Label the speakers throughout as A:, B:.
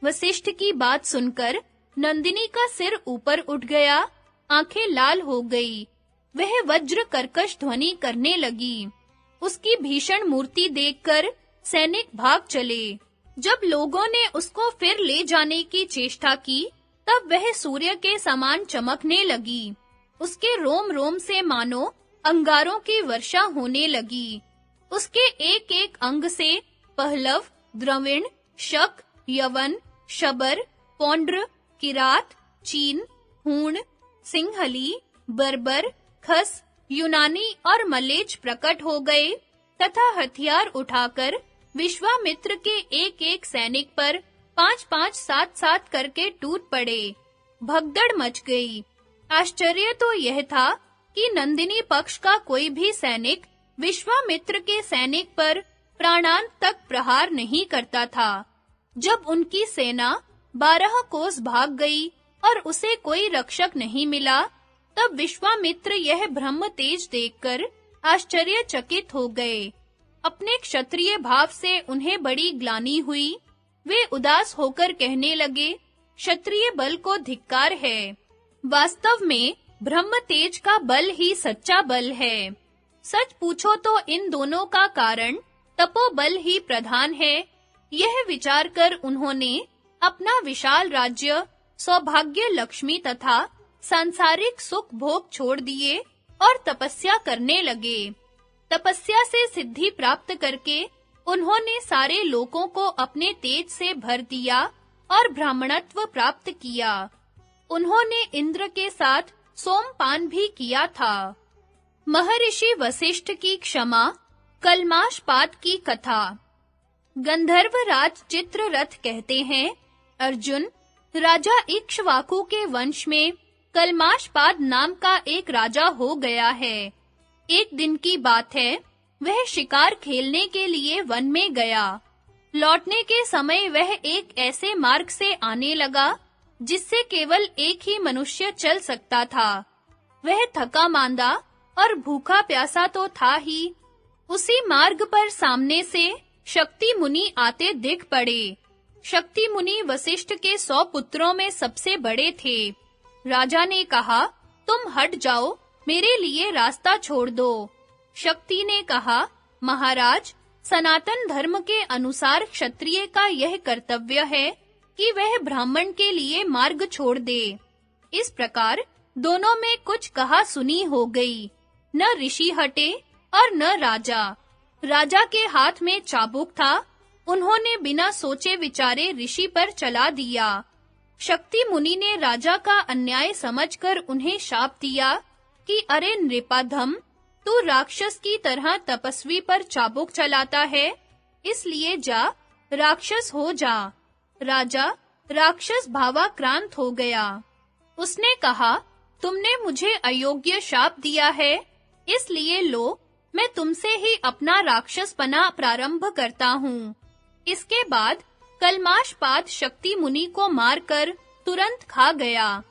A: वशिष्ठ की बात सुनकर नंदिनी का सिर ऊपर उठ गया, आंखें लाल हो गई। वह वज्र कर्कश ध्वनि करने लगी। उसकी भीषण मूर्ति देखकर सैनिक भाग चले। जब लोगों ने उसको फिर ले जाने की चेष्टा की, तब वह सूर्य के समान चमकने लगी। उसके रोम-रोम से मानो अंगारों की वर्षा होने लगी। उसके एक-एक अंग से पहलव, द्रविण, शक, यवन, शबर, पौंड्र, किरात, चीन, हूण, सिंहली, बर्बर, खस, यूनानी और मलेच्छ प्रकट हो गए तथा हथियार उठाकर विश्वामित्र के एक-एक सैनिक पर 5-5, 7-7 करके टूट पड़े। भगदड़ मच गई। आश्चर्य तो यह था कि नंदिनी पक्ष का कोई भी सैनिक विश्वामित्र के सैनिक पर प्राणांत तक प्रहार नहीं करता था। जब उनकी सेना 12 कोस भाग गई और उसे कोई रक्षक नहीं मिला, तब विश्वामित्र यह ब्रह्म तेज देखकर आश्चर्यचकित हो गए। अपने क्षत्रिय भाव से उन्हें बड़ी ग्लानि हुई। वे उदास होकर कहने लगे, क्षत्रिय बल को धिक्कार है। वास्तव में ब्रह्म तेज का बल ही सच्चा बल है। सच पूछो तो इन दोनों का कारण तपोबल ही प्रधान है। यह विचार कर उन्होंने अपना विशाल राज्य, सौभाग्य, लक्ष्मी तथा सांसारिक सुख भोग छोड़ दिए और तपस्या करने लगे। तपस्या से सिद्धि प्राप्त करके उन्होंने सारे लोकों को अपने तेज से भर दिया और ब्राह्मणत्व प्राप्त किया। उन्होंने इंद्र के साथ सोमपान भी किया था। महर्षि वशिष्ठ की क्षमा, कल्माशपाद की कथा। गंधर्वराज चित्ररथ कहते हैं, अर्जुन, राजा इक्ष्वाकु के वंश में कल्माशपाद नाम का एक राजा हो गया है। एक दिन की बात है, वह शिकार खेलने के लिए वन में गया। लौटने के समय वह एक ऐसे मार्ग से आने लगा जिससे केवल एक ही मनुष्य चल सकता था। वह थका मांदा और भूखा प्यासा तो था ही। उसी मार्ग पर सामने से शक्ति मुनि आते दिख पड़े। शक्ति मुनि वशिष्ठ के 100 पुत्रों में सबसे बड़े थे। राजा ने कहा, तुम हट जाओ, मेरे लिए रास्ता छोड़ दो। शक्ति ने कहा, महाराज, सनातन धर्म के अनुसार क्षत्रिय का यह कर्तव्य है कि वह ब्राह्मण के लिए मार्ग छोड़ दे। इस प्रकार दोनों में कुछ कहा सुनी हो गई। न ऋषि हटे और न राजा। राजा के हाथ में चाबुक था। उन्होंने बिना सोचे विचारे ऋषि पर चला दिया। शक्ति मुनि ने राजा का अन्याय समझकर उन्हें शाप दिया कि अरे नृपाधम, तू राक्षस की तरह तपस्वी पर चाबुक चलाता है, इसलिए जा, राक्षस हो जा। राजा राक्षस भावाक्रांत हो गया। उसने कहा, तुमने मुझे अयोग्य शाप दिया है, इसलिए लो, मैं तुमसे ही अपना राक्षसपना प्रारंभ करता हूँ। इसके बाद कल्माशपाद शक्ति मुनि को मारकर तुरंत खा गया।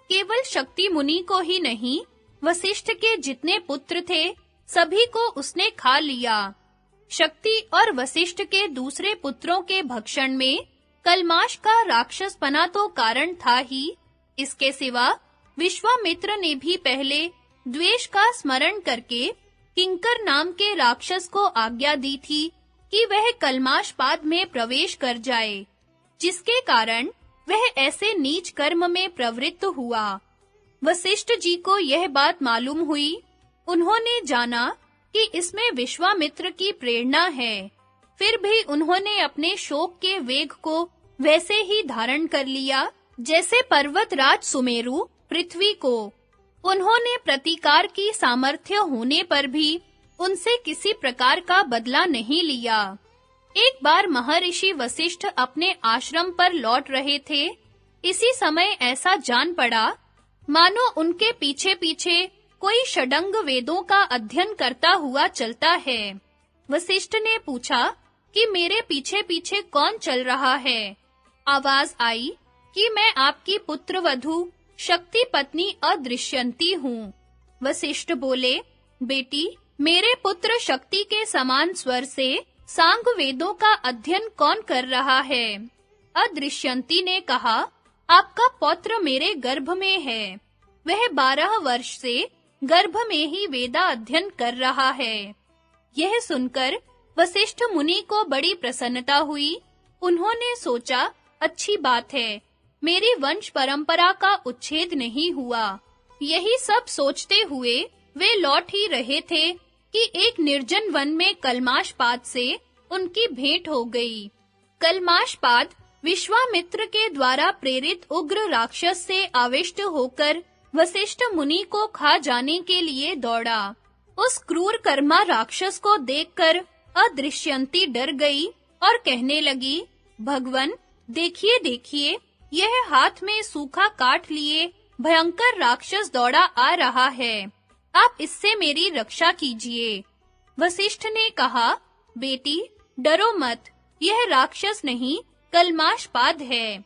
A: केवल शक्ति मुनि को ही नहीं, वशिष्ठ के जितने पुत्र थे, सभी को उसने खा लिया। शक्ति और वशिष्ठ के दूसरे पुत्रों के भक्षण में कल्माश का राक्षसपना तो कारण था ही। इसके सिवा विश्वामित्र ने भी पहले द्वेष का स्मरण करके किंकर नाम के राक्षस को आज्ञा दी थी कि वह कल्माशपाद में प्रवेश कर जाए, जिसके कारण वह ऐसे नीच कर्म में प्रवृत्त हुआ। वशिष्ठ जी को यह बात मालूम हुई। उन्होंने जाना कि इसमें विश्वामित्र की प्रेरणा है। फिर भी उन्होंने अपने शोक के वेग को वैसे ही धारण कर लिया जैसे पर्वतराज सुमेरु पृथ्वी को। उन्होंने प्रतिकार की सामर्थ्य होने पर भी उनसे किसी प्रकार का बदला नहीं लिया। एक बार महर्षि वशिष्ठ अपने आश्रम पर लौट रहे थे। इसी समय ऐसा जान पड़ा मानो उनके पीछे-पीछे कोई षडंग वेदों का अध्ययन करता हुआ चलता है। वशिष्ठ ने पूछा कि मेरे पीछे-पीछे कौन चल रहा है? आवाज आई कि मैं आपकी पुत्रवधू शक्ति पत्नी अदृश्यंती हूँ। वशिष्ठ बोले, बेटी, मेरे पुत्र शक्ति के समान स्वर से सांग वेदों का अध्ययन कौन कर रहा है? अदृश्यंती ने कहा, आपका पौत्र मेरे गर्भ में है। वह 12 वर्ष से गर्भ में ही वेदा अध्ययन कर रहा है। यह सुनकर वशिष्ठ मुनि को बड़ी प्रसन्नता हुई। उन्होंने सोचा, अच्छी बात है, मेरी वंश परंपरा का उच्छेद नहीं हुआ। यही सब सोचते हुए वे लौट ही रहे थे कि एक निर्जन वन में कलमाशपाद से उनकी भेंट हो गई। कलमाशपाद विश्वामित्र के द्वारा प्रेरित उग्र राक्षस से आविष्ट होकर वशिष्ठ मुनि को खा जाने के लिए दौड़ा। उस क्रूर कर्मा राक्षस को देखकर अदृश्यंती डर गई और कहने लगी, भगवन, देखिए देखिए, यह हाथ में सूखा काट लिए भयंकर राक्षस दौड़ा आ रहा है। आप इससे मेरी रक्षा कीजिए। वशिष्ठ ने कहा, बेटी, डरो मत, यह राक्षस नहीं, कलमाशपाद है।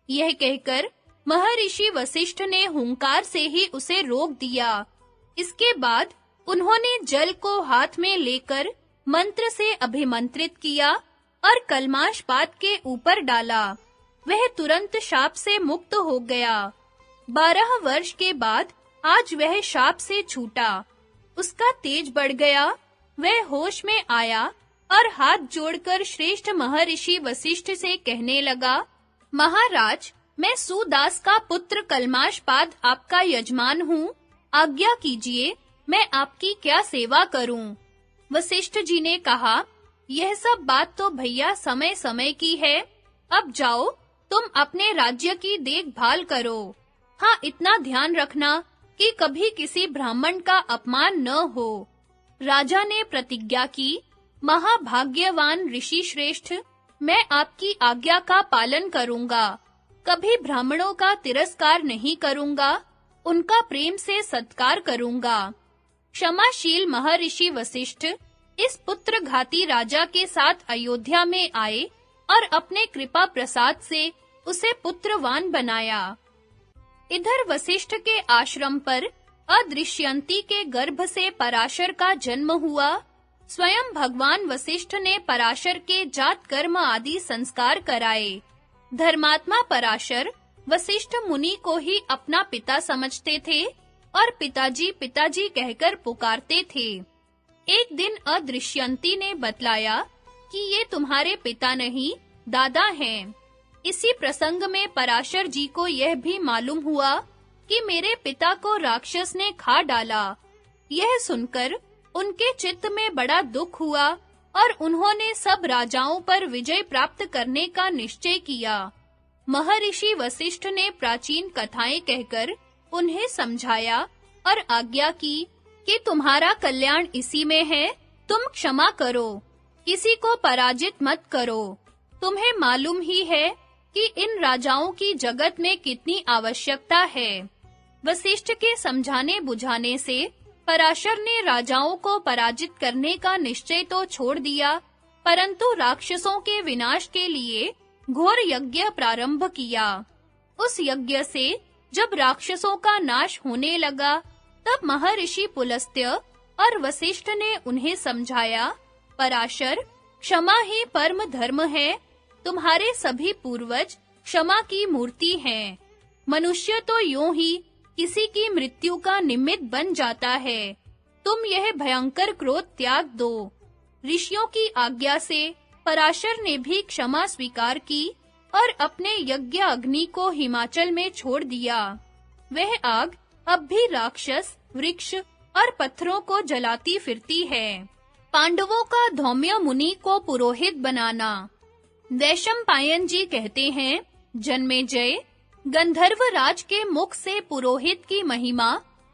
A: यह कहकर महर्षि वशिष्ठ ने हुंकार से ही उसे रोक दिया। इसके बाद उन्होंने जल को हाथ में लेकर मंत्र से अभिमंत्रित किया और कलमाशपाद के ऊपर डाला। वह तुरंत शाप से मुक्त हो गया। 12 वर्ष के बाद आज वह शाप से छूटा। उसका तेज बढ़ गया। वह होश में आया और हाथ जोड़कर श्रेष्ठ महर्षि वशिष्ठ से कहने लगा, महाराज, मैं सुदास का पुत्र कलमाशपाद आपका यजमान हूँ। आज्ञा कीजिए, मैं आपकी क्या सेवा करूँ? वशिष्ठ जी ने कहा, यह सब बात तो भैया समय-समय की है। अब जाओ, तुम अपने राज्य की देखभाल करो। हाँ, इतना ध्यान रखना कि कभी किसी ब्राह्मण का अपमान न हो। राजा ने प्रतिज्ञा की, महाभाग्यवान ऋषि श्रेष्ठ, मैं आपकी आज्ञा का पालन करूंगा। कभी ब्राह्मणों का तिरस्कार नहीं करूंगा, उनका प्रेम से सत्कार करूंगा। क्षमाशील महर्षि वशिष्ठ इस पुत्रघाती राजा के साथ अयोध्या में आए और अपने कृपा प्रसाद से उसे पुत्रवान बनाया। इधर वशिष्ठ के आश्रम पर अदृश्यंती के गर्भ से पराशर का जन्म हुआ। स्वयं भगवान वशिष्ठ ने पराशर के जात कर्म आदि संस्कार कराए। धर्मात्मा पराशर वशिष्ठ मुनि को ही अपना पिता समझते थे और पिताजी पिताजी कहकर पुकारते थे। एक दिन अदृश्यंती ने बतलाया कि ये तुम्हारे पिता नहीं, दादा हैं। इसी प्रसंग में पराशर जी को यह भी मालूम हुआ कि मेरे पिता को राक्षस ने खा डाला। यह सुनकर उनके चित्त में बड़ा दुख हुआ और उन्होंने सब राजाओं पर विजय प्राप्त करने का निश्चय किया। महर्षि वशिष्ठ ने प्राचीन कथाएं कहकर उन्हें समझाया और आज्ञा की कि तुम्हारा कल्याण इसी में है, तुम क्षमा करो, किसी को पराजित मत करो। तुम्हें मालूम ही है कि इन राजाओं की जगत में कितनी आवश्यकता है। वशिष्ठ के समझाने बुझाने से पराशर ने राजाओं को पराजित करने का निश्चय तो छोड़ दिया, परंतु राक्षसों के विनाश के लिए घोर यज्ञ प्रारंभ किया। उस यज्ञ से जब राक्षसों का नाश होने लगा, तब महर्षि पुलस्त्य और वशिष्ठ ने उन्हें समझाया, पराशर, क्षमा ही परम धर्म है। तुम्हारे सभी पूर्वज क्षमा की मूर्ति हैं। मनुष्य तो यूं ही किसी की मृत्यु का निमित्त बन जाता है। तुम यह भयंकर क्रोध त्याग दो। ऋषियों की आज्ञा से पराशर ने भी क्षमा स्वीकार की और अपने यज्ञ अग्नि को हिमाचल में छोड़ दिया। वह आग अब भी राक्षस, वृक्ष और पत्थरों को जलाती फिरती है। पांडवों का धौम्य मुनि को पुरोहित बनाना। वैशंपायन जी कहते हैं, जन्मेजय, गंधर्वराज के मुख से पुरोहित की महिमा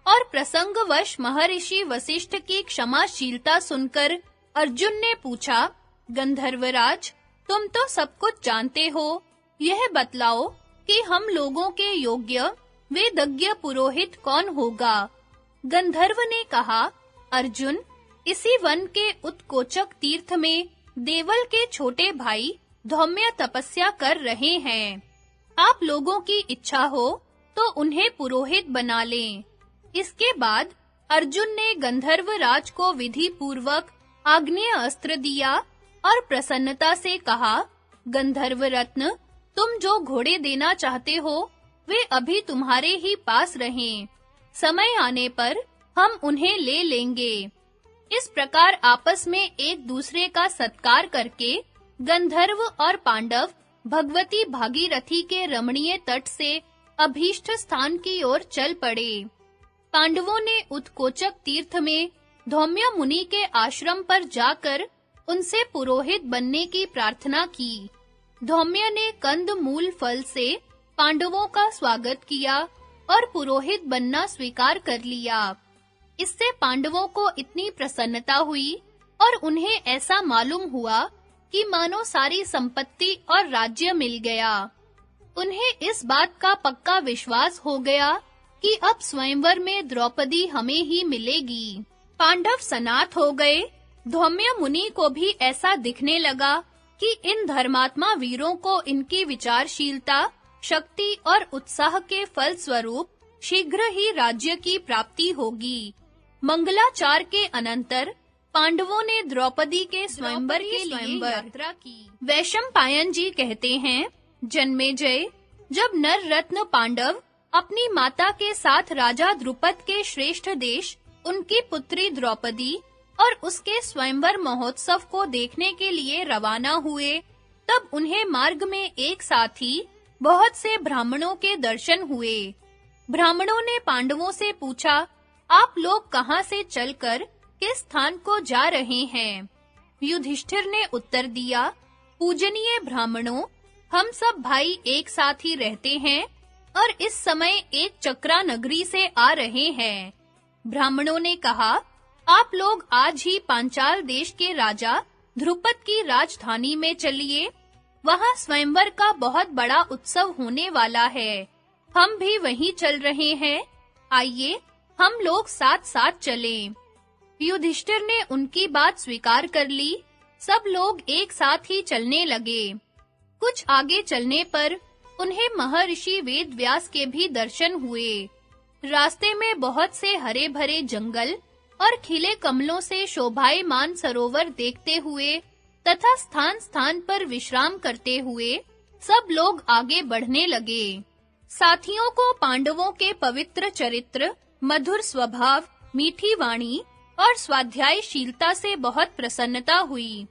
A: और प्रसंगवश महर्षि वशिष्ठ की क्षमाशीलता सुनकर अर्जुन ने पूछा, गंधर्वराज, तुम तो सब कुछ जानते हो, यह बतलाओ कि हम लोगों के योग्य वेदज्ञ पुरोहित कौन होगा? गंधर्व ने कहा, अर्जुन, इसी वन के उत्कोचक तीर्थ में देवल के छोटे भाई धौम्य तपस्या कर रहे हैं। आप लोगों की इच्छा हो तो उन्हें पुरोहित बना लें। इसके बाद अर्जुन ने गंधर्वराज को विधि पूर्वक आग्नेय अस्त्र दिया और प्रसन्नता से कहा, गंधर्व रत्न, तुम जो घोड़े देना चाहते हो वे अभी तुम्हारे ही पास रहें। समय आने पर हम उन्हें ले लेंगे। इस प्रकार आपस में एक दूसरे का सत्कार करके गंधर्व और पांडव भगवती भागीरथी के रमणीय तट से अभीष्ट स्थान की ओर चल पड़े। पांडवों ने उत्कोचक तीर्थ में धौम्य मुनि के आश्रम पर जाकर उनसे पुरोहित बनने की प्रार्थना की। धौम्य ने कंद मूल फल से पांडवों का स्वागत किया और पुरोहित बनना स्वीकार कर लिया। इससे पांडवों को इतनी प्रसन्नता हुई और उन्हें ऐसा मालूम हुआ कि मानो सारी संपत्ति और राज्य मिल गया। उन्हें इस बात का पक्का विश्वास हो गया कि अब स्वयंवर में द्रौपदी हमें ही मिलेगी। पांडव सनाथ हो गए। धौम्य मुनि को भी ऐसा दिखने लगा कि इन धर्मात्मा वीरों को इनकी विचारशीलता, शक्ति और उत्साह के फल स्वरूप शीघ्र ही राज्य की प्राप्ति होगी। मंगलाचार के अनंतर पांडवों ने द्रौपदी के स्वयंवर के लिए यात्रा की। वैशंपायन जी कहते हैं, जन्मेजय, जब नर रत्न पांडव अपनी माता के साथ राजा द्रुपद के श्रेष्ठ देश उनकी पुत्री द्रौपदी और उसके स्वयंवर महोत्सव को देखने के लिए रवाना हुए, तब उन्हें मार्ग में एक साथ ही बहुत से ब्राह्मणों के दर्शन हुए। ब्राह्मणों ने पांडवों से पूछा, आप लोग कहां से चलकर किस स्थान को जा रहे हैं? युधिष्ठिर ने उत्तर दिया, पूजनीय ब्राह्मणों, हम सब भाई एक साथ ही रहते हैं और इस समय एक चक्रा नगरी से आ रहे हैं। ब्राह्मणों ने कहा, आप लोग आज ही पांचाल देश के राजा ध्रुपद की राजधानी में चलिए। वहां स्वयंवर का बहुत बड़ा उत्सव होने वाला है। हम भी वहीं चल रहे हैं। आइए, हम लोग साथ-साथ चलें। युधिष्ठिर ने उनकी बात स्वीकार कर ली। सब लोग एक साथ ही चलने लगे। कुछ आगे चलने पर उन्हें महर्षि वेदव्यास के भी दर्शन हुए। रास्ते में बहुत से हरे-भरे जंगल और खिले कमलों से शोभायमान सरोवर देखते हुए तथा स्थान-स्थान पर विश्राम करते हुए सब लोग आगे बढ़ने लगे। साथियों को पांडवों के पवित्र चरित्र, मधुर स्वभाव, मीठी वाणी और स्वाध्यायशीलता से बहुत प्रसन्नता हुई।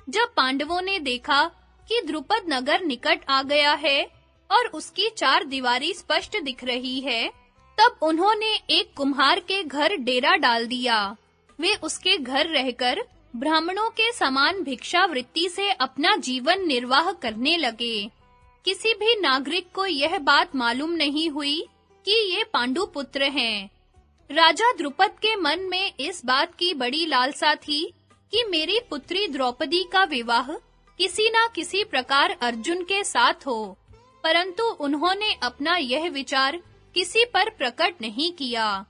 A: जब पांडवों ने देखा कि द्रुपद नगर निकट आ गया है और उसकी चार दीवारी स्पष्ट दिख रही है, तब उन्होंने एक कुम्हार के घर डेरा डाल दिया। वे उसके घर रहकर ब्राह्मणों के समान भिक्षावृत्ति से अपना जीवन निर्वाह करने लगे। किसी भी नागरिक को यह बात मालूम नहीं हुई कि ये पांडुपुत्र हैं। राजा द्रुपद के मन में इस बात की बड़ी लालसा थी कि मेरी पुत्री द्रौपदी का विवाह किसी ना किसी प्रकार अर्जुन के साथ हो, परंतु उन्होंने अपना यह विचार किसी पर प्रकट नहीं किया।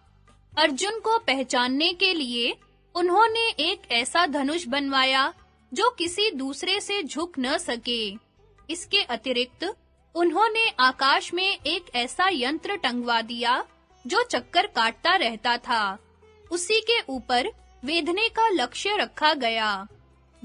A: अर्जुन को पहचानने के लिए उन्होंने एक ऐसा धनुष बनवाया जो किसी दूसरे से झुक न सके। इसके अतिरिक्त उन्होंने आकाश में एक ऐसा यंत्र टंगवा दिया जो चक्कर काटता रहता था। उसी के ऊपर वेधने का लक्ष्य रखा गया।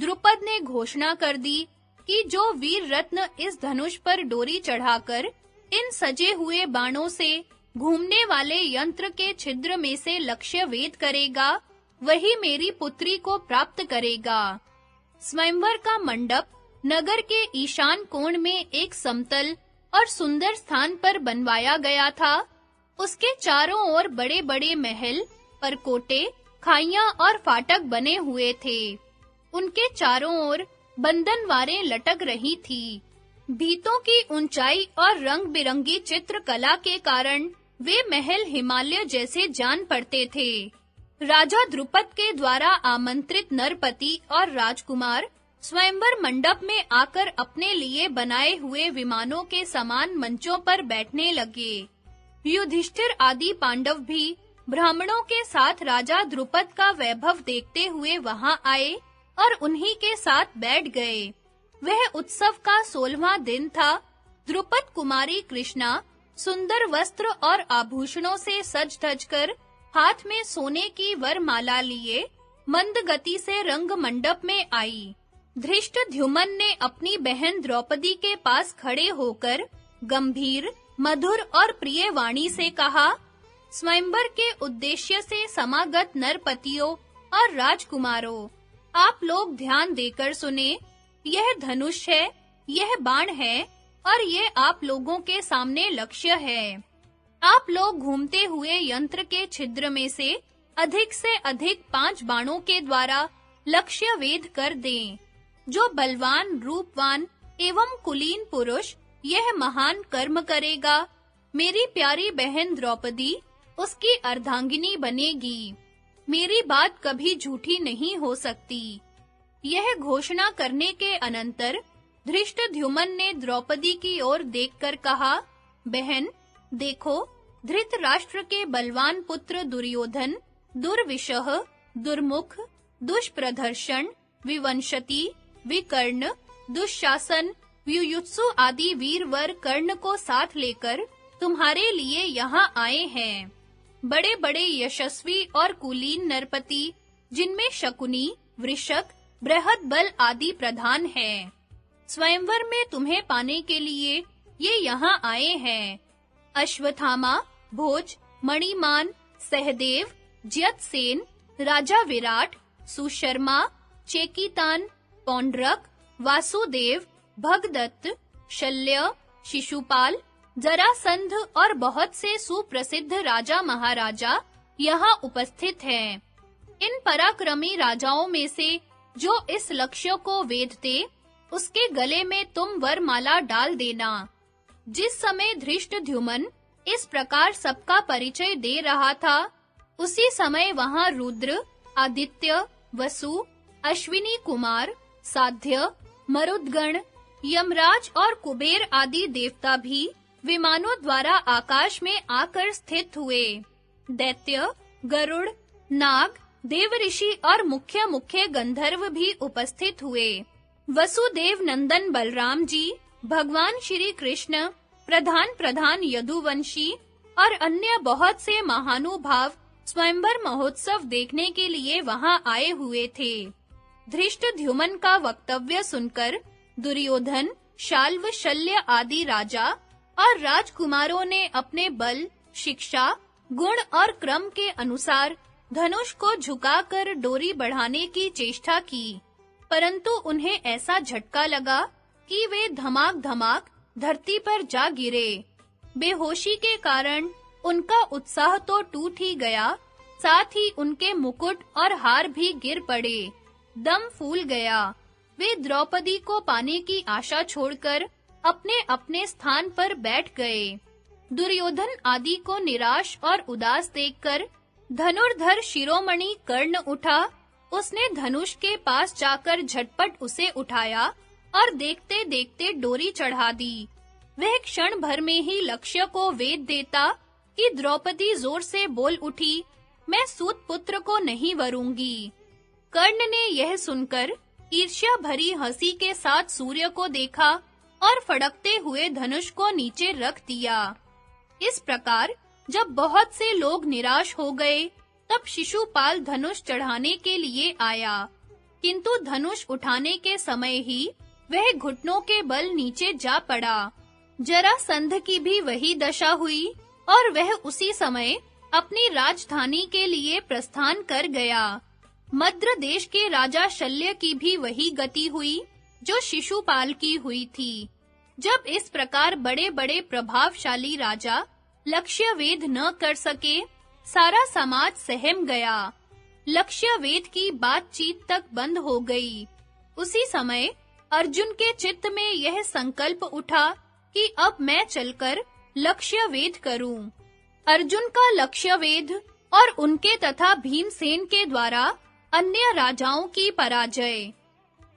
A: द्रुपद ने घोषणा कर दी कि जो वीर रत्न इस धनुष पर डोरी चढ़ाकर इन सजे हुए बाणों से घूमने वाले यंत्र के छिद्र में से लक्ष्य वेद करेगा, वही मेरी पुत्री को प्राप्त करेगा। स्वयंवर का मंडप नगर के ईशान कोण में एक समतल और सुंदर स्थान पर बनवाया गया था। उसके चारों ओर बड़े-बड़े महल, परकोटे, खाइयां और फाटक बने हुए थे। उनके चारों ओर बंधनवारें लटक रही थी। भीतों की ऊंचाई और रंग-बिरंगी चित्रकला के कारण वे महल हिमालय जैसे जान पड़ते थे। राजा द्रुपद के द्वारा आमंत्रित नरपति और राजकुमार स्वयंवर मंडप में आकर अपने लिए बनाए हुए विमानों के समान मंचों पर बैठने लगे। युधिष्ठिर आदि पांडव भी ब्राह्मणों के साथ राजा द्रुपद का वैभव देखते हुए वहां आए और उन्हीं के साथ बैठ गए। वह उत्सव का 16वां दिन था। द्रुपद कुमारी कृष्णा सुंदर वस्त्र और आभूषणों से सज-धज कर हाथ में सोने की वरमाला लिए मंद गति से रंग मंडप में आई। धृष्टद्युम्न ने अपनी बहन द्रौपदी के पास खड़े होकर गंभीर, मधुर और प्रिय वाणी से कहा, स्वयंवर के उद्देश्य से समागत नरपतियों और राजकुमारों, आप लोग ध्यान देकर सुने। यह धनुष है, यह बाण है और ये आप लोगों के सामने लक्ष्य है। आप लोग घूमते हुए यंत्र के छिद्र में से अधिक 5 बाणों के द्वारा लक्ष्य वेध कर दें। जो बलवान, रूपवान एवं कुलीन पुरुष यह महान कर्म करेगा, मेरी प्यारी बहन द्रौपदी उसकी अर्धांगिनी बनेगी। मेरी बात कभी झूठी नहीं हो सकती। यह घोषणा करने के अनंतर धृष्टद्युम्न ने द्रौपदी की ओर देखकर कहा, बहन, देखो, धृतराष्ट्र के बलवान पुत्र दुर्योधन दुर्विशह, दुर्मुख, दुष्प्रदर्शन, विवंशति, विकर्ण, दुःशासन, युयुत्सु आदि वीरवर कर्ण को साथ लेकर तुम्हारे लिए यहाँ आए हैं। बड़े-बड़े यशस्वी और कुलीन नरपति, जिनमें शकुनी, वृषक, बृहद्बल आदि प्रधान हैं, स्वयंवर में तुम्हें पाने के लिए ये यहाँ आए हैं। अश्वत्थामा, भोज, मणिमान, सहदेव, जयद्रथ, राजा विराट, सुशर्मा, चेकितान, पौंड्रक, वासुदेव, भगदत्त, शल्य, शिशुपाल, जरासंध और बहुत से सुप्रसिद्ध राजा महाराजा यहाँ उपस्थित हैं। इन पराक्रमी राजाओं में से जो इस लक्ष्य को वेधते, उसके गले में तुम वरमाला डाल देना। जिस समय धृष्टद्युम्न इस प्रकार सबका परिचय दे रहा था, उसी समय वहां रुद्र, आदित्य, वसु, अश्विनी कुमार, साध्य, मरुद्गण, यमराज और कुबेर आदि देवता भी विमानों द्वारा आकाश में आकर स्थित हुए। दैत्य, गरुड़, नाग, देवऋषि और मुख्य गंधर्व भी उपस्थित हुए। वसुदेव नंदन बलराम जी, भगवान श्री कृष्ण, प्रधान यदुवंशी और अन्य बहुत से महानुभाव स्वयंवर महोत्सव देखने के लिए वहां आए हुए थे। धृष्टद्युम्न का वक्तव्य सुनकर दुर्योधन, शाल्व, शल्य आदि राजा और राजकुमारों ने अपने बल, शिक्षा, गुण और क्रम के अनुसार धनुष को झुकाकर डोरी बढ़ाने की चेष्टा की, परंतु उन्हें ऐसा झटका लगा कि वे धमाक धरती पर जा गिरे। बेहोशी के कारण उनका उत्साह तो टूट ही गया, साथ ही उनके मुकुट और हार भी गिर पड़े। दम फूल गया। वे द्रौपदी को पाने की आशा छोड़कर अपने-अपने स्थान पर बैठ गए। दुर्योधन आदि को निराश और उदास देखकर धनुर्धर शिरोमणि कर्ण उठा। उसने धनुष के पास जाकर झटपट उसे उठाया और देखते-देखते डोरी चढ़ा दी। वह क्षण भर में ही लक्ष्य को वेध देता कि द्रौपदी जोर से बोल उठी, मैं सूत पुत्र को नहीं वरूंगी। कर्ण ने यह सुनकर ईर्ष्या भरी हंसी के साथ सूर्य को देखा और फड़कते हुए धनुष को नीचे रख दिया। इस प्रकार जब बहुत से लोग निराश हो गए, तब शिशुपाल धनुष चढ़ाने के लिए आया, किंतु धनुष उठाने के समय ही वह घुटनों के बल नीचे जा पड़ा। जरासंध की भी वही दशा हुई और वह उसी समय अपनी राजधानी के लिए प्रस्थान कर गया। मद्र देश के राजा शल्य की भी वही गति हुई जो शिशुपाल की हुई थी। जब इस प्रकार बड़े-बड़े प्रभावशाली राजा लक्ष्य वेध न कर सके, सारा समाज सहम गया। लक्ष्य वेध की बातचीत तक बंद हो गई। उसी समय अर्जुन के चित्त में यह संकल्प उठा कि अब मैं चलकर लक्ष्य वेध करूं। अर्जुन का लक्ष्य वेध और उनके तथा भीमसेन के द्वारा अन्य राजाओं की पराजय।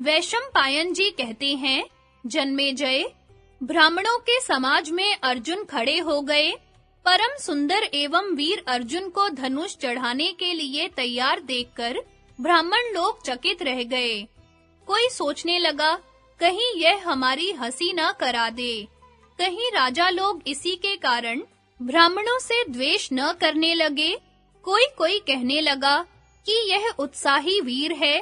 A: वैशंपायन जी कहते हैं, जन्मेजय, ब्राह्मणों के समाज में अर्जुन खड़े हो गए। परम सुंदर एवं वीर अर्जुन को धनुष चढ़ाने के लिए तैयार देखकर ब्राह्मण लोग चकित रह गए। कोई सोचने लगा, कहीं यह हमारी हंसी न करा दे। कहीं राजा लोग इसी के कारण ब्राह्मणों से द्वेष न करने लगे। कोई कहने लगा कि यह उत्साही वीर है,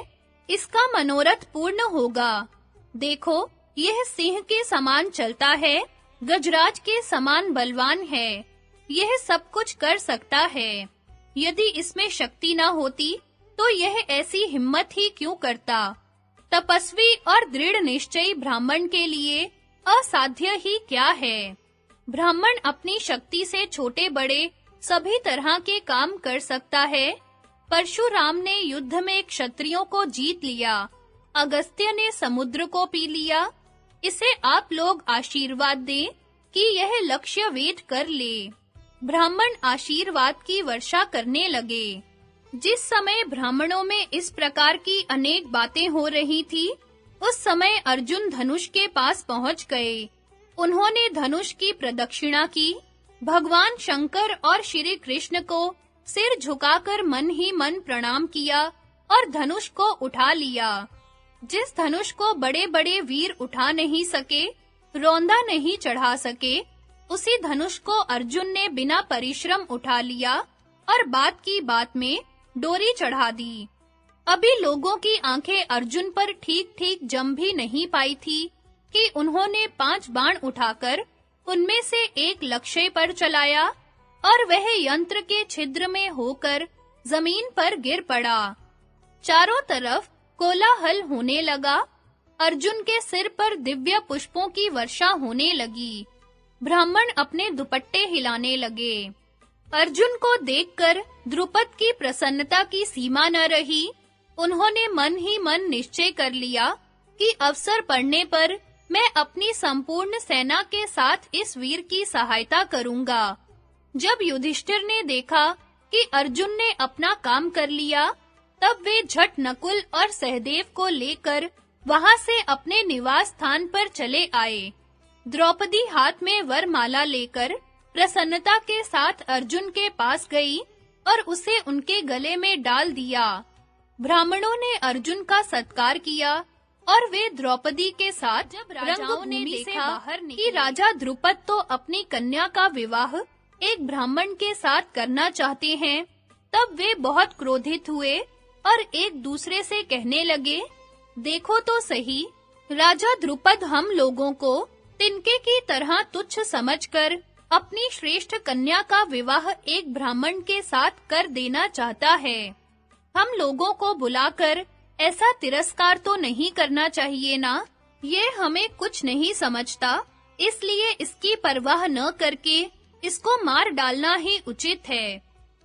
A: इसका मनोरथ पूर्ण होगा। देखो, यह सिंह के समान चलता है, गजराज के समान बलवान है, यह सब कुछ कर सकता है। यदि इसमें शक्ति न होती तो यह ऐसी हिम्मत ही क्यों करता। तपस्वी और दृढ़ निश्चयी ब्राह्मण के लिए असाध्य ही क्या है। ब्राह्मण अपनी शक्ति से छोटे बड़े सभी तरह के काम कर सकता है। परशुराम ने युद्ध में क्षत्रियों को जीत लिया, अगस्त्य ने समुद्र को पी लिया। इसे आप लोग आशीर्वाद दें कि यह लक्ष्य वेध कर ले। ब्राह्मण आशीर्वाद की वर्षा करने लगे। जिस समय ब्राह्मणों में इस प्रकार की अनेक बातें हो रही थी, उस समय अर्जुन धनुष के पास पहुंच गए। उन्होंने धनुष की प्रदक्षिणा की, भगवान शंकर और श्री कृष्ण को सिर झुकाकर मन ही मन प्रणाम किया और धनुष को उठा लिया। जिस धनुष को बड़े-बड़े वीर उठा नहीं सके, रौंदा नहीं चढ़ा सके, उसी धनुष को अर्जुन ने बिना परिश्रम उठा लिया और बात की बात में डोरी चढ़ा दी। अभी लोगों की आंखें अर्जुन पर ठीक-ठीक जम भी नहीं पाई थी कि उन्होंने 5 बाण उठाकर उनमें से एक लक्ष्य पर चलाया और वह यंत्र के छिद्र में होकर जमीन पर गिर पड़ा। चारों तरफ कोलाहल होने लगा। अर्जुन के सिर पर दिव्य पुष्पों की वर्षा होने लगी। ब्राह्मण अपने दुपट्टे हिलाने लगे। अर्जुन को देखकर द्रुपद की प्रसन्नता की सीमा न रही। उन्होंने मन ही मन निश्चय कर लिया कि अवसर पड़ने पर मैं अपनी संपूर्ण सेना के साथ इस वीर की सहायता करूंगा। जब युधिष्ठिर ने देखा कि अर्जुन ने अपना काम कर लिया, तब वे झट नकुल और सहदेव को लेकर वहां से अपने निवास स्थान पर चले आए। द्रौपदी हाथ में वरमाला लेकर प्रसन्नता के साथ अर्जुन के पास गई और उसे उनके गले में डाल दिया। ब्राह्मणों ने अर्जुन का सत्कार किया और वे द्रौपदी के साथ जब राजाओं ने देखा कि राजा द्रुपद तो अपनी कन्या का विवाह एक ब्राह्मण के साथ करना चाहते हैं, तब वे बहुत क्रोधित हुए और एक दूसरे से कहने लगे, देखो तो सही, राजा द्रुपद हम लोगों को तिनके की तरह तुच्छ समझकर अपनी श्रेष्ठ कन्या का विवाह एक ब्राह्मण के साथ कर देना चाहता है। हम लोगों को बुलाकर ऐसा तिरस्कार तो नहीं करना चाहिए ना। ये हमें कुछ नहीं समझता, इसलिए इसकी परवाह न करके इसको मार डालना ही उचित है।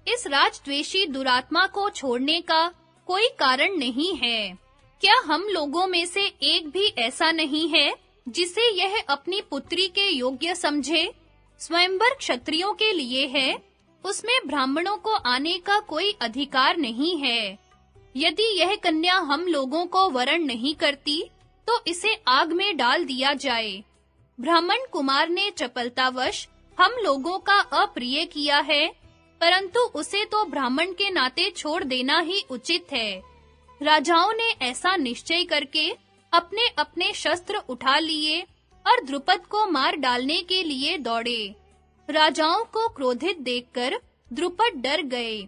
A: इस राजद्वेषी दुरात्मा को छोड़ने का कोई कारण नहीं है। क्या हम लोगों में से एक भी ऐसा नहीं है जिसे यह अपनी पुत्री के योग्य समझे? स्वयंवर क्षत्रियों के लिए है, उसमें ब्राह्मणों को आने का कोई अधिकार नहीं है। यदि यह कन्या हम लोगों को वरण नहीं करती, तो इसे आग में डाल दिया जाए। ब्राह्मण कुमार ने चपलतावश हम लोगों का अप्रिय किया है, परंतु उसे तो ब्राह्मण के नाते छोड़ देना ही उचित है। राजाओं ने ऐसा निश्चय करके अपने-अपने शस्त्र उठा लिए और द्रुपद को मार डालने के लिए दौड़े। राजाओं को क्रोधित देखकर द्रुपद डर गए।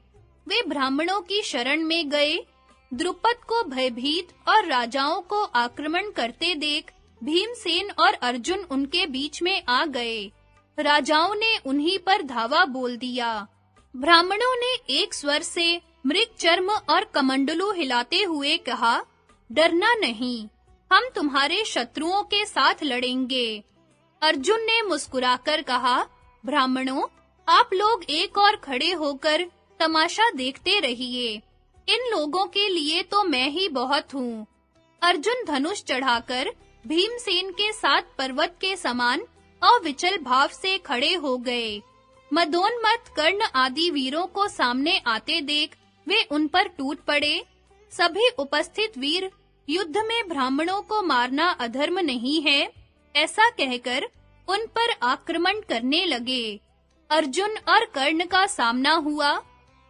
A: वे ब्राह्मणों की शरण में गए। द्रुपद को भयभीत और राजाओं को आक्रमण करते देख भीमसेन और अर्जुन उनके बीच में आ गए। राजाओं ने उन्हीं पर धावा बोल दिया। ब्राह्मणों ने एक स्वर से मृग चर्म और कमंडलू हिलाते हुए कहा, डरना नहीं, हम तुम्हारे शत्रुओं के साथ लड़ेंगे। अर्जुन ने मुस्कुराकर कहा, ब्राह्मणों, आप लोग एक और खड़े होकर तमाशा देखते रहिए। इन लोगों के लिए तो मैं ही बहुत हूँ। अर्जुन धनुष चढ़ाकर भीमसेन के साथ पर्वत के समान अविचल भाव से खड़े हो गए। मदोन्मत्त कर्ण आदि वीरों को सामने आते देख वे उन पर टूट पड़े। सभी उपस्थित वीर युद्ध में ब्राह्मणों को मारना अधर्म नहीं है, ऐसा कहकर उन पर आक्रमण करने लगे। अर्जुन और कर्ण का सामना हुआ।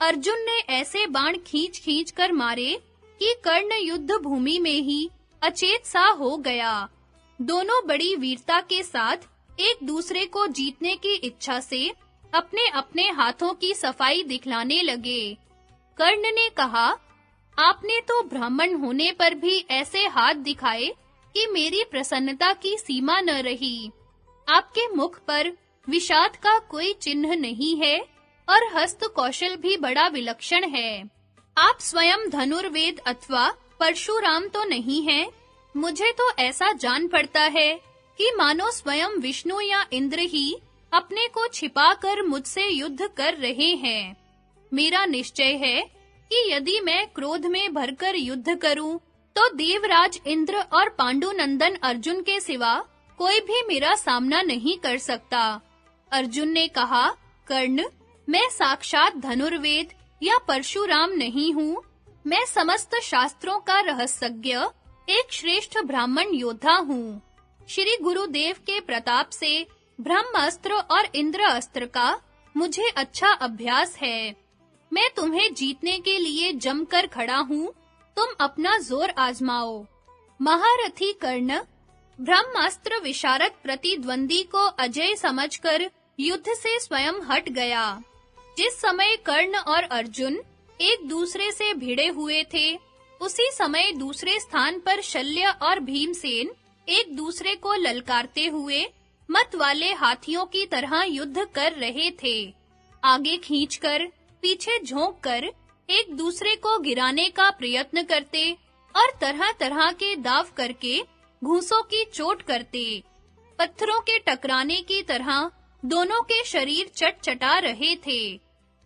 A: अर्जुन ने ऐसे बाण खींच-खींच कर मारे कि कर्ण युद्ध भूमि में ही अचेत सा हो गया। दोनों बड़ी वीरता के साथ एक दूसरे को जीतने की इच्छा से अपने-अपने हाथों की सफाई दिखलाने लगे। कर्ण ने कहा, आपने तो ब्राह्मण होने पर भी ऐसे हाथ दिखाए कि मेरी प्रसन्नता की सीमा न रही। आपके मुख पर विषाद का कोई चिन्ह नहीं है और हस्त कौशल भी बड़ा विलक्षण है। आप स्वयं धनुर्वेद अथवा परशुराम तो नहीं हैं। मुझे तो ऐसा जान पड़ता है कि मानो स्वयं विष्णु या इंद्र ही अपने को छिपाकर मुझसे युद्ध कर रहे हैं। मेरा निश्चय है कि यदि मैं क्रोध में भरकर युद्ध करूं, तो देवराज इंद्र और पांडुनंदन अर्जुन के सिवा कोई भी मेरा सामना नहीं कर सकता। अर्जुन ने कहा, कर्ण, मैं साक्षात धनुर्वेद या परशुराम नहीं हूँ। मैं समस्त शास्त्रों का रहस्यज्ञ एक श्रेष्ठ ब्राह्मण योद्धा हूँ। श्री गुरुदेव के प्रताप से ब्रह्मास्त्र और इंद्र अस्त्र का मुझे अच्छा अभ्यास है। मैं तुम्हें जीतने के लिए जमकर खड़ा हूँ। तुम अपना जोर आजमाओ। महारथी कर्ण ब्रह्मास्त्र विशारद प्रतिद्वंदी को अजय समझकर युद्ध से स्वयं हट गया। जिस समय कर्ण और अर्जुन एक दूसरे से भिड़े हुए थे, उसी समय दूसरे स्थान पर शल्य और भीमसेन एक दूसरे को ललकारते हुए मत वाले हाथियों की तरह युद्ध कर रहे थे। आगे खींचकर, पीछे झोंककर एक दूसरे को गिराने का प्रयत्न करते और तरह-तरह के दाव करके घूंसों की चोट करते। पत्थरों के टकराने की तरह दोनों के शरीर चटचटा रहे थे।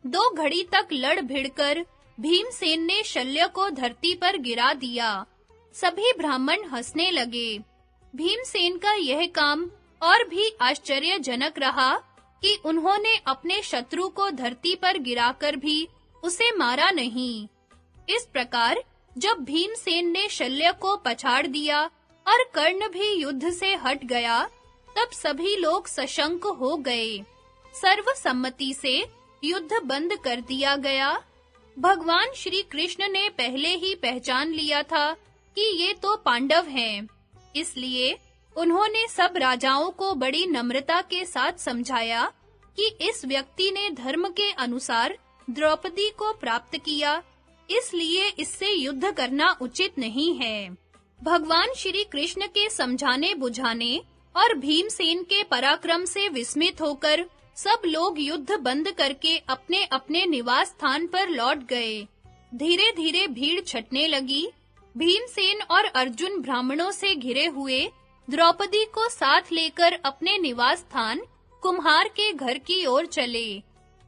A: 2 घड़ी तक लड़ भिड़कर भीमसेन ने शल्य को धरती पर गिरा दिया। सभी ब्राह्मण हंसने लगे। भीमसेन का यह काम और भी आश्चर्यजनक रहा कि उन्होंने अपने शत्रु को धरती पर गिराकर भी उसे मारा नहीं। इस प्रकार जब भीमसेन ने शल्य को पछाड़ दिया और कर्ण भी युद्ध से हट गया, तब सभी लोग सशंक हो गए। सर्वसम्मति से युद्ध बंद कर दिया गया। भगवान श्री कृष्ण ने पहले ही पहचान लिया था कि ये तो पांडव हैं। इसलिए उन्होंने सब राजाओं को बड़ी नम्रता के साथ समझाया कि इस व्यक्ति ने धर्म के अनुसार द्रौपदी को प्राप्त किया, इसलिए इससे युद्ध करना उचित नहीं है। भगवान श्री कृष्ण के समझाने बुझाने और भीमसेन के पराक्रम से विस्मित होकर सब लोग युद्ध बंद करके अपने-अपने निवास स्थान पर लौट गए। धीरे-धीरे भीड़ छटने लगी। भीमसेन और अर्जुन ब्राह्मणों से घिरे हुए द्रौपदी को साथ लेकर अपने निवास स्थान कुम्हार के घर की ओर चले।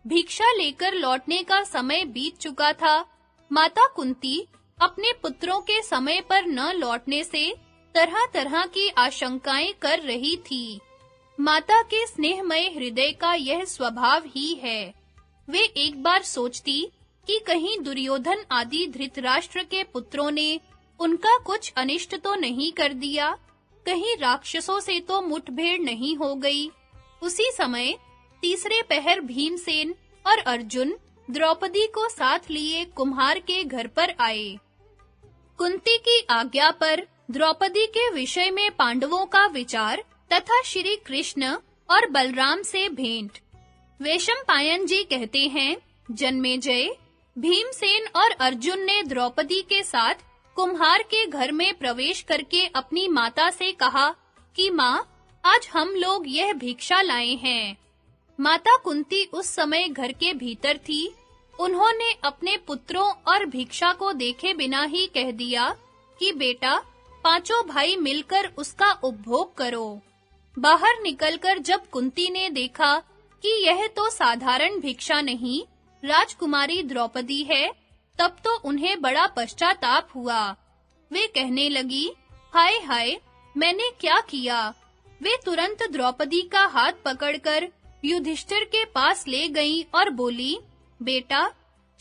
A: भिक्षा लेकर लौटने का समय बीत चुका था। माता कुंती अपने पुत्रों के समय पर न लौटने से तरह-तरह की आशंकाएं कर रही थी। माता के स्नेहमय हृदय का यह स्वभाव ही है। वे एक बार सोचती कि कहीं दुर्योधन आदि धृतराष्ट्र के पुत्रों ने उनका कुछ अनिष्ट तो नहीं कर दिया, कहीं राक्षसों से तो मुठभेड़ नहीं हो गई। उसी समय तीसरे पहर भीमसेन और अर्जुन द्रौपदी को साथ लिए कुम्हार के घर पर आए। कुंती की आज्ञा पर द्रौपदी के विषय में पांडवों का विचार तथा श्री कृष्ण और बलराम से भेंट। वैशंपायन जी कहते हैं, जन्मेजय, भीमसेन और अर्जुन ने द्रौपदी के साथ कुम्हार के घर में प्रवेश करके अपनी माता से कहा कि माँ, आज हम लोग यह भिक्षा लाए हैं। माता कुंती उस समय घर के भीतर थी। उन्होंने अपने पुत्रों और भिक्षा को देखे बिना ही कह दिया कि बेटा, पांचों भाई मिलकर उसका उपभोग करो। बाहर निकलकर जब कुंती ने देखा कि यह तो साधारण भिक्षा नहीं, राजकुमारी द्रौपदी है, तब तो उन्हें बड़ा पश्चाताप हुआ। वे कहने लगी, हाय हाय, मैंने क्या किया? वे तुरंत द्रौपदी का हाथ पकड़कर युधिष्ठिर के पास ले गईं और बोली, बेटा,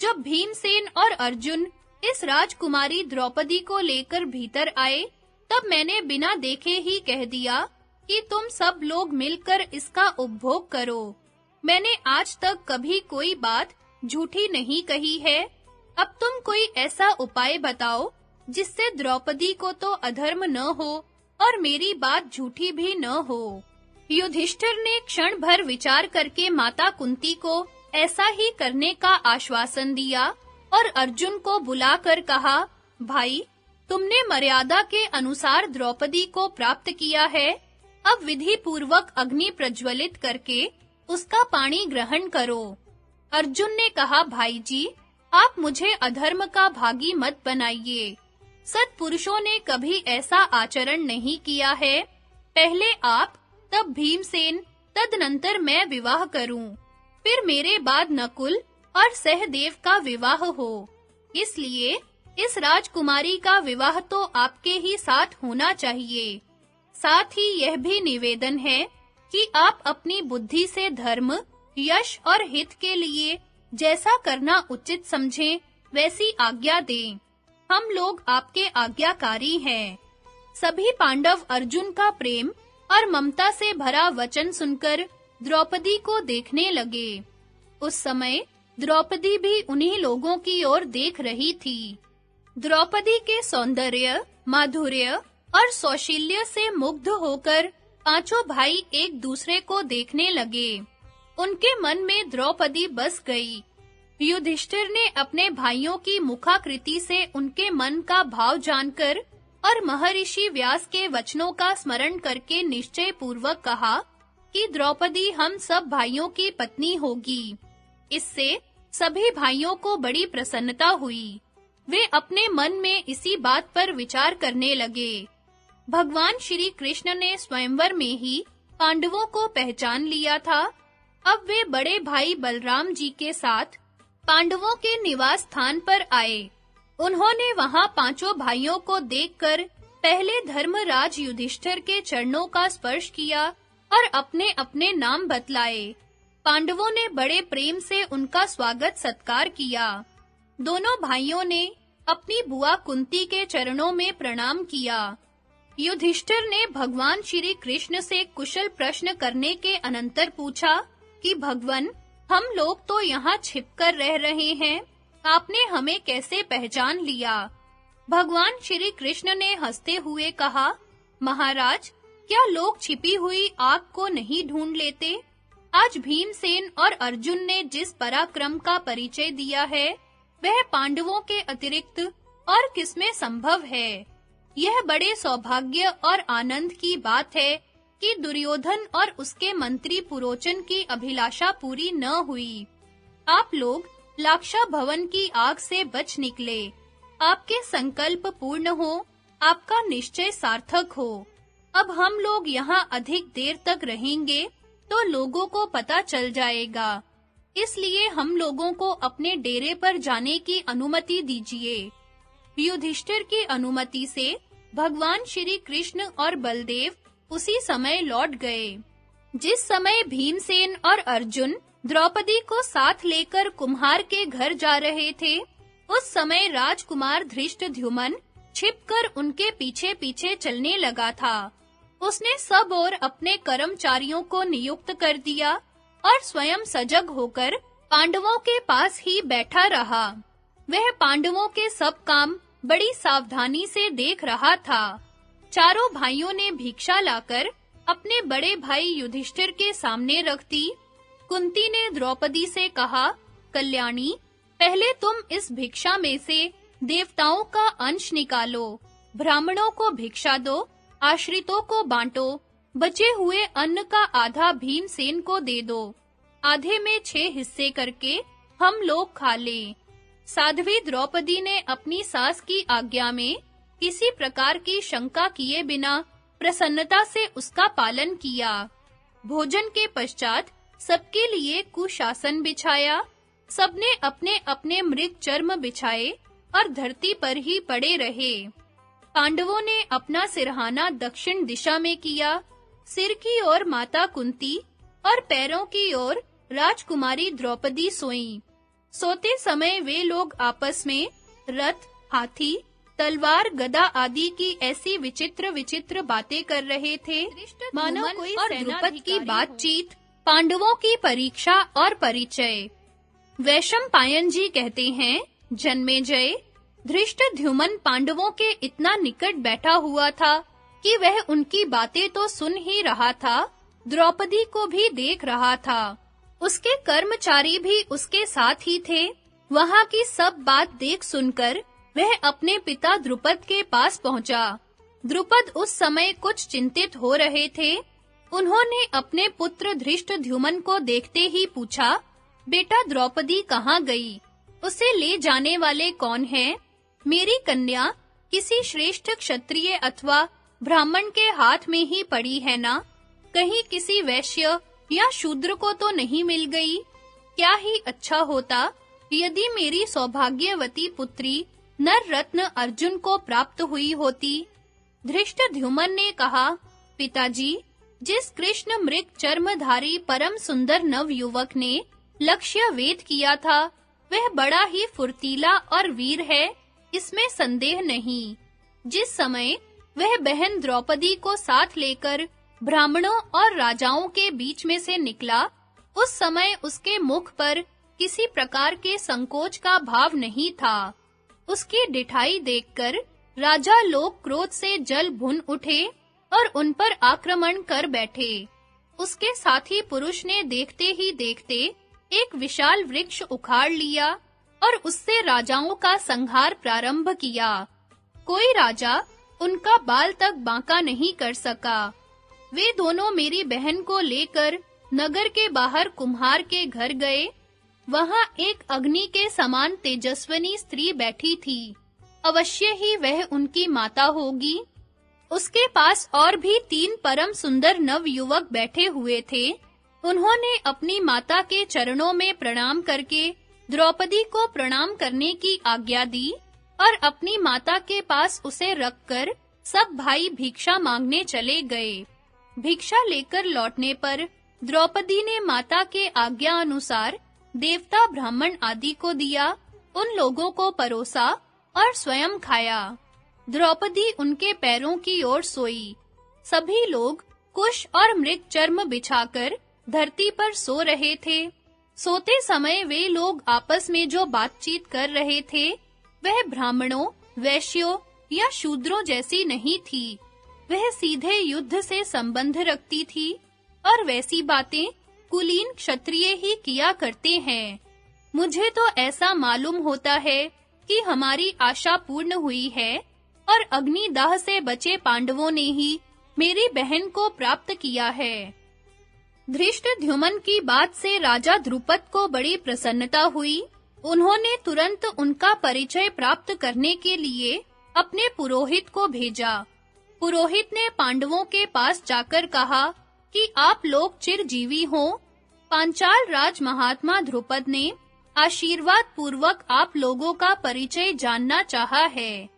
A: जब भीमसेन और अर्जुन इस राजकुमारी द्रौपदी को लेकर भीतर आए, तब मैंने बिना देखे ही कह दिया कि तुम सब लोग मिलकर इसका उपभोग करो। मैंने आज तक कभी कोई बात झूठी नहीं कही है। अब तुम कोई ऐसा उपाय बताओ जिससे द्रौपदी को तो अधर्म न हो और मेरी बात झूठी भी न हो। युधिष्ठिर ने क्षण भर विचार करके माता कुंती को ऐसा ही करने का आश्वासन दिया और अर्जुन को बुलाकर कहा, भाई, तुमने मर्यादा के अनुसार द्रौपदी को प्राप्त किया है। अब विधि पूर्वक अग्नि प्रज्वलित करके उसका पानी ग्रहण करो। अर्जुन ने कहा, भाई जी, आप मुझे अधर्म का भागी मत बनाइए। सत्पुरुषों ने कभी ऐसा आचरण नहीं किया है। पहले आप, तब भीमसेन, तदनंतर मैं विवाह करूं। फिर मेरे बाद नकुल और सहदेव का विवाह हो। इसलिए इस राजकुमारी का विवाह तो आपके ही साथ होना चाहिए। साथ ही यह भी निवेदन है कि आप अपनी बुद्धि से धर्म, यश और हित के लिए जैसा करना उचित समझें, वैसी आज्ञा दें। हम लोग आपके आज्ञाकारी हैं। सभी पांडव अर्जुन का प्रेम और ममता से भरा वचन सुनकर द्रौपदी को देखने लगे। उस समय द्रौपदी भी उन्हीं लोगों की ओर देख रही थी। द्रौपदी के सौंदर्य, माधुर्य और सौशील्य से मुग्ध होकर पांचों भाई एक दूसरे को देखने लगे। उनके मन में द्रौपदी बस गई। युधिष्ठिर ने अपने भाइयों की मुखाकृति से उनके मन का भाव जानकर और महर्षि व्यास के वचनों का स्मरण करके निश्चय पूर्वक कहा कि द्रौपदी हम सब भाइयों की पत्नी होगी। इससे सभी भाइयों को बड़ी प्रसन्नता हुई। वे अपने मन में इसी बात पर विचार करने लगे। भगवान श्री कृष्ण ने स्वयंवर में ही पांडवों को पहचान लिया था। अब वे बड़े भाई बलराम जी के साथ पांडवों के निवास स्थान पर आए। उन्होंने वहां पांचों भाइयों को देखकर पहले धर्मराज युधिष्ठिर के चरणों का स्पर्श किया और अपने-अपने नाम बतलाए। पांडवों ने बड़े प्रेम से उनका स्वागत सत्कार किया। दोनों भाइयों ने अपनी बुआ कुंती के चरणों में प्रणाम किया। युधिष्ठिर ने भगवान श्री कृष्ण से कुशल प्रश्न करने के अनंतर पूछा कि भगवन, हम लोग तो यहाँ छिपकर रह रहे हैं, आपने हमें कैसे पहचान लिया? भगवान श्री कृष्ण ने हंसते हुए कहा, महाराज, क्या लोग छिपी हुई आग को नहीं ढूंढ लेते? आज भीमसेन और अर्जुन ने जिस पराक्रम का परिचय दिया है, वह पांडवों के अतिरिक्त और किसमें संभव है? यह बड़े सौभाग्य और आनंद की बात है कि दुर्योधन और उसके मंत्री पुरोचन की अभिलाषा पूरी न हुई। आप लोग लाक्षा भवन की आग से बच निकले। आपके संकल्प पूर्ण हो, आपका निश्चय सार्थक हो। अब हम लोग यहाँ अधिक देर तक रहेंगे तो लोगों को पता चल जाएगा। इसलिए हम लोगों को अपने डेरे पर जाने की अनुमति दीजिए। युधिष्ठिर की अनुमति से भगवान श्री कृष्ण और बलदेव उसी समय लौट गए। जिस समय भीमसेन और अर्जुन द्रौपदी को साथ लेकर कुम्हार के घर जा रहे थे, उस समय राजकुमार धृष्टद्युम्न छिपकर उनके पीछे-पीछे चलने लगा था। उसने सब ओर अपने कर्मचारियों को नियुक्त कर दिया और स्वयं सजग होकर पांडवों के पास ही बैठा रहा। वह पांडवों के सब काम बड़ी सावधानी से देख रहा था। चारों भाइयों ने भिक्षा लाकर अपने बड़े भाई युधिष्ठिर के सामने रख दी। कुंती ने द्रौपदी से कहा, कल्याणी, पहले तुम इस भिक्षा में से देवताओं का अंश निकालो, ब्राह्मणों को भिक्षा दो, आश्रितों को बांटो, बचे हुए अन्न का आधा भीमसेन को दे दो, आधे में 6 हिस्से करके हम लोग खा लें। साध्वी द्रौपदी ने अपनी सास की आज्ञा में किसी प्रकार की शंका किए बिना प्रसन्नता से उसका पालन किया। भोजन के पश्चात सबके लिए कुशासन बिछाया। सबने अपने-अपने मृग चर्म बिछाए और धरती पर ही पड़े रहे। पांडवों ने अपना सिरहाना दक्षिण दिशा में किया। सिर की ओर माता कुंती और पैरों की ओर राजकुमारी द्रौपदी सोईं। सोते समय वे लोग आपस में रथ, हाथी, तलवार, गदा आदि की ऐसी विचित्र बातें कर रहे थे, मानो कोई और द्रुपद की बातचीत, पांडवों की परीक्षा और परिचय। वैशंपायन जी कहते हैं, जन्मेजय, धृष्टद्युम्न पांडवों के इतना निकट बैठा हुआ था कि वह उनकी बातें तो सुन ही रहा था, द्रौपदी को भी देख रहा था। उसके कर्मचारी भी उसके साथ ही थे। वहां की सब बात देख सुनकर वह अपने पिता द्रुपद के पास पहुंचा। द्रुपद उस समय कुछ चिंतित हो रहे थे। उन्होंने अपने पुत्र धृष्टद्युम्न को देखते ही पूछा, बेटा द्रौपदी कहाँ गई? उसे ले जाने वाले कौन हैं? मेरी कन्या किसी श्रेष्ठ क्षत्रिय अथवा ब्राह्मण के हाथ में ही पड़ी है ना? कहीं किसी वैश्य या शूद्र को तो नहीं मिल गई? क्या ही अच्छा होता यदि मेरी सौभाग्यवती पुत्री नर रत्न अर्जुन को प्राप्त हुई होती। धृष्टद्युम्न ने कहा, पिताजी, जिस कृष्ण मृग चर्मधारी परम सुंदर नव युवक ने लक्ष्य वेद किया था, वह बड़ा ही फुर्तीला और वीर है, इसमें संदेह नहीं। जिस समय वह बहन द्रौपदी को साथ लेकर ब्राह्मणों और राजाओं के बीच में से निकला, उस समय उसके मुख पर किसी प्रकार के संकोच का भाव नहीं था। उसकी डिठाई देखकर राजा लोग क्रोध से जल भुन उठे और उन पर आक्रमण कर बैठे। उसके साथी पुरुष ने देखते ही देखते एक विशाल वृक्ष उखाड़ लिया और उससे राजाओं का संहार प्रारंभ किया। कोई राजा उनका बाल तक बांका नहीं कर सका। वे दोनों मेरी बहन को लेकर नगर के बाहर कुम्हार के घर गए। वहां एक अग्नि के समान तेजस्विनी स्त्री बैठी थी। अवश्य ही वह उनकी माता होगी। उसके पास और भी 3 परम सुंदर नव युवक बैठे हुए थे। उन्होंने अपनी माता के चरणों में प्रणाम करके द्रौपदी को प्रणाम करने की आज्ञा दी और अपनी माता के पास उसे रखकर सब भाई भिक्षा मांगने चले गए। भिक्षा लेकर लौटने पर द्रौपदी ने माता के आज्ञा अनुसार देवता ब्राह्मण आदि को दिया, उन लोगों को परोसा और स्वयं खाया। द्रौपदी उनके पैरों की ओर सोई। सभी लोग कुश और मृग चर्म बिछाकर धरती पर सो रहे थे। सोते समय वे लोग आपस में जो बातचीत कर रहे थे, वह ब्राह्मणों, वैश्यों या शूद्रों जैसी नहीं थी। वह सीधे युद्ध से संबंध रखती थी और वैसी बातें कुलीन क्षत्रिय ही किया करते हैं। मुझे तो ऐसा मालूम होता है कि हमारी आशा पूर्ण हुई है और अग्निदाह से बचे पांडवों ने ही मेरी बहन को प्राप्त किया है। धृष्टद्युम्न की बात से राजा द्रुपद को बड़ी प्रसन्नता हुई। उन्होंने तुरंत उनका परिचय प्राप्त करने के लिए अपने पुरोहित को भेजा। पुरोहित ने पांडवों के पास जाकर कहा कि आप लोग चिरजीवी हों। पांचाल राज महात्मा द्रुपद ने आशीर्वाद पूर्वक आप लोगों का परिचय जानना चाहा है।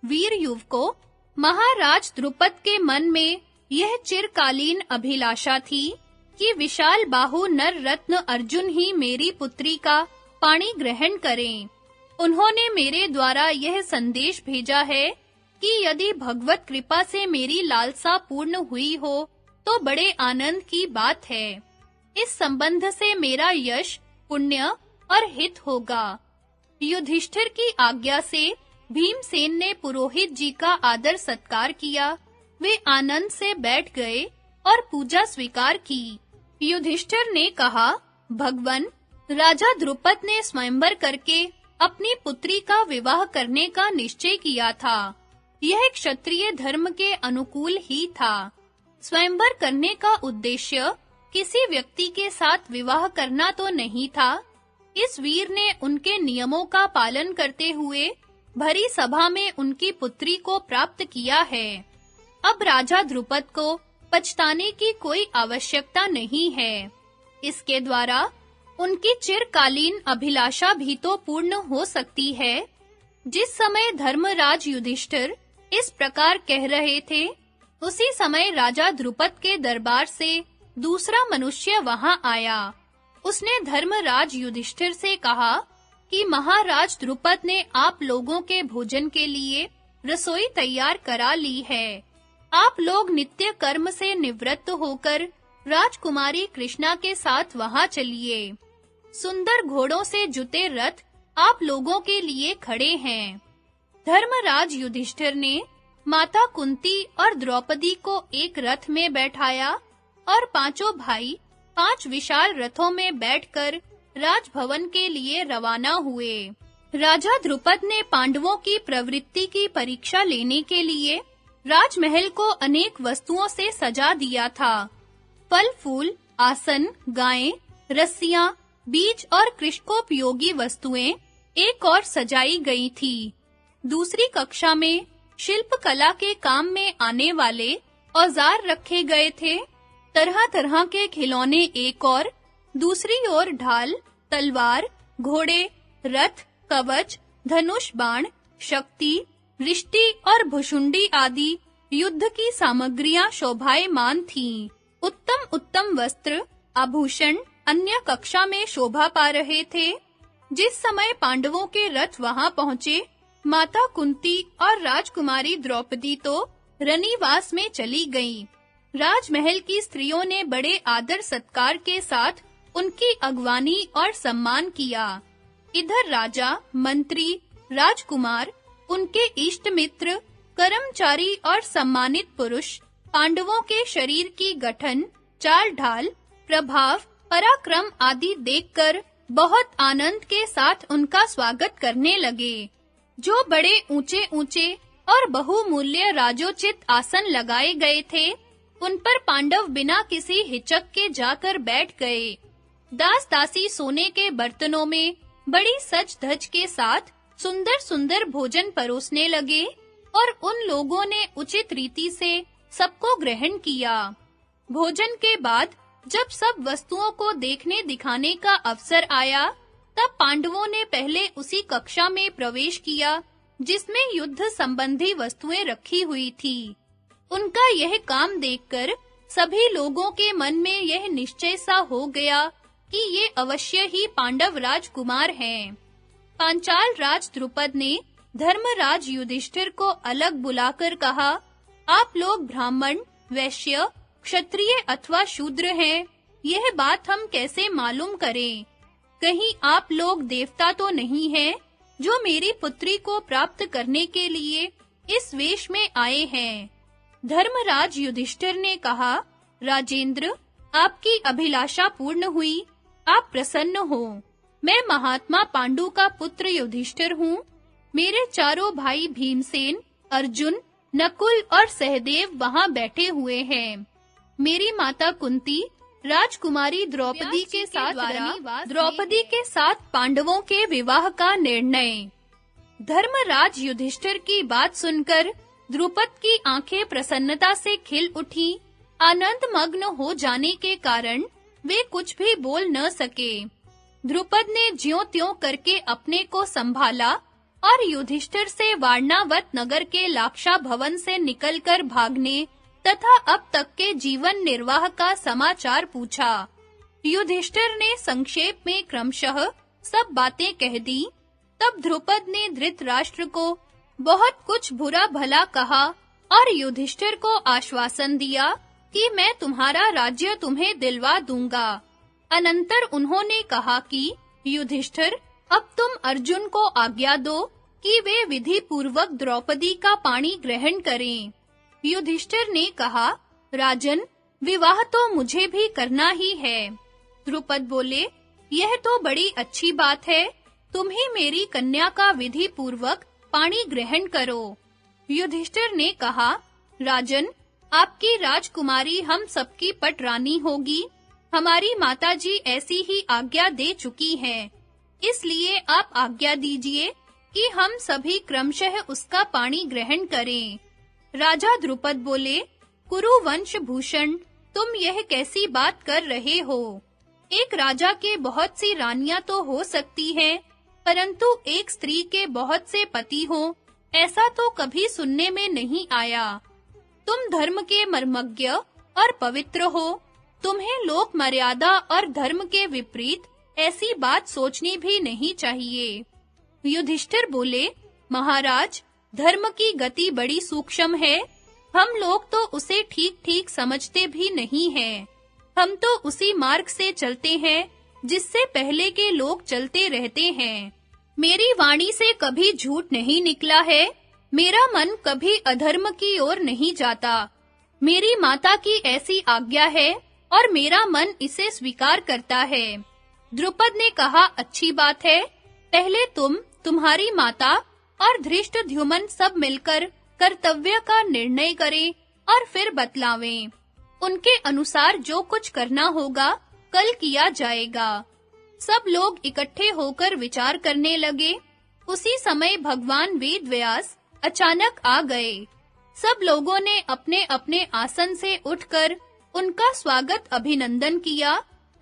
A: वीर युवकों, महाराज द्रुपद के मन में यह चिरकालीन अभिलाषा थी कि विशाल बाहु नर रत्न अर्जुन ही मेरी पुत्री का पाणी ग्रहण करें। उन्होंने मेरे द्वारा यह संदेश भेजा है कि यदि भगवत कृपा से मेरी लालसा पूर्ण हुई हो तो बड़े आनंद की बात है। इस संबंध से मेरा यश, पुण्य और हित होगा। युधिष्ठिर की आज्ञा से भीमसेन ने पुरोहित जी का आदर सत्कार किया। वे आनंद से बैठ गए और पूजा स्वीकार की। युधिष्ठिर ने कहा, भगवन, राजा द्रुपद ने स्वयंवर करके अपनी पुत्री का विवाह करने का निश्चय किया था। यह क्षत्रिय धर्म के अनुकूल ही था। स्वयंवर करने का उद्देश्य किसी व्यक्ति के साथ विवाह करना तो नहीं था। इस वीर ने उनके नियमों का पालन करते हुए भरी सभा में उनकी पुत्री को प्राप्त किया है। अब राजा द्रुपद को पछताने की कोई आवश्यकता नहीं है। इसके द्वारा उनकी चिरकालीन अभिलाषा भी तो पूर्ण हो सकती है। जिस समय धर्मराज युधिष्ठिर इस प्रकार कह रहे थे, उसी समय राजा द्रुपद के दरबार से दूसरा मनुष्य वहां आया। उसने धर्मराज युधिष्ठिर से कहा कि महाराज द्रुपद ने आप लोगों के भोजन के लिए रसोई तैयार करा ली है। आप लोग नित्य कर्म से निवृत्त होकर राजकुमारी कृष्णा के साथ वहां चलिए। सुंदर घोड़ों से जुते रथ आप लोगों के लिए खड़े हैं। धर्मराज युधिष्ठिर ने माता कुंती और द्रौपदी को एक रथ में बैठाया और पांचों भाई 5 विशाल रथों में बैठकर राजभवन के लिए रवाना हुए। राजा द्रुपद ने पांडवों की प्रवृत्ति की परीक्षा लेने के लिए राजमहल को अनेक वस्तुओं से सजा दिया था। फल-फूल, आसन, गायें, रस्सियां, बीज और कृषकोपयोगी वस्तुएं एक और सजाई गई थी। दूसरी कक्षा में शिल्प कला के काम में आने वाले औजार रखे गए थे। तरह-तरह के खिलौने एक और, दूसरी ओर ढाल, तलवार, घोड़े, रथ, कवच, धनुष बाण, शक्ति, रिष्टि और भुशुंडी आदि युद्ध की सामग्रियां शोभायमान थीं। उत्तम-उत्तम वस्त्र, आभूषण अन्य कक्षा में शोभा पा रहे थे। जिस समय पांडवों के रथ वहां पहुंचे, माता कुंती और राजकुमारी द्रौपदी तो रनिवास में चली गईं। राजमहल की स्त्रियों ने बड़े आदर सत्कार के साथ उनकी अगवानी और सम्मान किया। इधर राजा, मंत्री, राजकुमार, उनके इष्ट मित्र, कर्मचारी और सम्मानित पुरुष पांडवों के शरीर की गठन, चाल-ढाल, प्रभाव, पराक्रम आदि देखकर बहुत आनंद के साथ उनका स्वागत करने लगे। जो बड़े ऊंचे-ऊंचे और बहुमूल्य राजोचित आसन लगाए गए थे, उन पर पांडव बिना किसी हिचक के जाकर बैठ गए। दास-दासी सोने के बर्तनों में बड़ी सज-धज के साथ सुंदर-सुंदर भोजन परोसने लगे और उन लोगों ने उचित रीति से सबको ग्रहण किया। भोजन के बाद जब सब वस्तुओं को देखने दिखाने का अवसर आया, तब पांडवों ने पहले उसी कक्षा में प्रवेश किया जिसमें युद्ध संबंधी वस्तुएं रखी हुई थी। उनका यह काम देखकर सभी लोगों के मन में यह निश्चय सा हो गया कि ये अवश्य ही पांडव राजकुमार हैं। पांचाल राज द्रुपद ने धर्मराज युधिष्ठिर को अलग बुलाकर कहा, आप लोग ब्राह्मण, वैश्य, क्षत्रिय अथवा शूद्र हैं, यह बात हम कैसे मालूम करें? कहीं आप लोग देवता तो नहीं हैं जो मेरी पुत्री को प्राप्त करने के लिए इस वेश में आए हैं? धर्मराज युधिष्ठिर ने कहा, राजेंद्र, आपकी अभिलाषा पूर्ण हुई, आप प्रसन्न हो। मैं महात्मा पांडु का पुत्र युधिष्ठिर हूँ। मेरे चारों भाई भीमसेन, अर्जुन, नकुल और सहदेव वहां बैठे हुए हैं। मेरी माता कुंती राजकुमारी द्रौपदी के साथ पांडवों के विवाह का निर्णय। धर्मराज युधिष्ठिर की बात सुनकर द्रुपद की आंखें प्रसन्नता से खिल उठी। आनंद मग्न हो जाने के कारण वे कुछ भी बोल न सके। द्रुपद ने ज्यों-त्यों करके अपने को संभाला और युधिष्ठिर से वारणावत नगर के लाक्षा भवन से निकलकर भागने तथा अब तक के जीवन निर्वाह का समाचार पूछा। युधिष्ठिर ने संक्षेप में क्रमशः सब बातें कह दी। तब द्रुपद ने धृतराष्ट्र को बहुत कुछ बुरा भला कहा और युधिष्ठिर को आश्वासन दिया कि मैं तुम्हारा राज्य तुम्हें दिलवा दूंगा। अनंतर उन्होंने कहा कि युधिष्ठिर, अब तुम अर्जुन को आज्ञा दो कि वे विधि पूर्वक द्रौपदी का पाणी ग्रहण करें। युधिष्ठिर ने कहा, राजन, विवाह तो मुझे भी करना ही है। द्रुपद बोले, यह तो बड़ी अच्छी बात है, तुम ही मेरी कन्या का विधि पूर्वक पाणी ग्रहण करो। युधिष्ठिर ने कहा, राजन, आपकी राजकुमारी हम सबकी पटरानी होगी। हमारी माताजी ऐसी ही आज्ञा दे चुकी हैं। इसलिए आप आज्ञा दीजिए कि हम सभी क्रमशः उसका पाणी ग्रहण करें। राजा द्रुपद बोले, कुरु वंश भूषण, तुम यह कैसी बात कर रहे हो? एक राजा के बहुत सी रानियां तो हो सकती हैं, परंतु एक स्त्री के बहुत से पति हो, ऐसा तो कभी सुनने में नहीं आया। तुम धर्म के मर्मज्ञ और पवित्र हो, तुम्हें लोक मर्यादा और धर्म के विपरीत ऐसी बात सोचनी भी नहीं चाहिए। युधिष्ठिर बोले, महाराज, धर्म की गति बड़ी सूक्ष्म है। हम लोग तो उसे ठीक-ठीक समझते भी नहीं हैं। हम तो उसी मार्ग से चलते हैं जिससे पहले के लोग चलते रहते हैं। मेरी वाणी से कभी झूठ नहीं निकला है। मेरा मन कभी अधर्म की ओर नहीं जाता। मेरी माता की ऐसी आज्ञा है और मेरा मन इसे स्वीकार करता है। द्रुपद ने कहा, अच्छी बात है। पहले तुम, तुम्हारी माता और धृष्टद्युम्न सब मिलकर कर्तव्य का निर्णय करें और फिर बतलावें। उनके अनुसार जो कुछ करना होगा कल किया जाएगा। सब लोग इकट्ठे होकर विचार करने लगे। उसी समय भगवान वेदव्यास अचानक आ गए। सब लोगों ने अपने-अपने आसन से उठकर उनका स्वागत अभिनंदन किया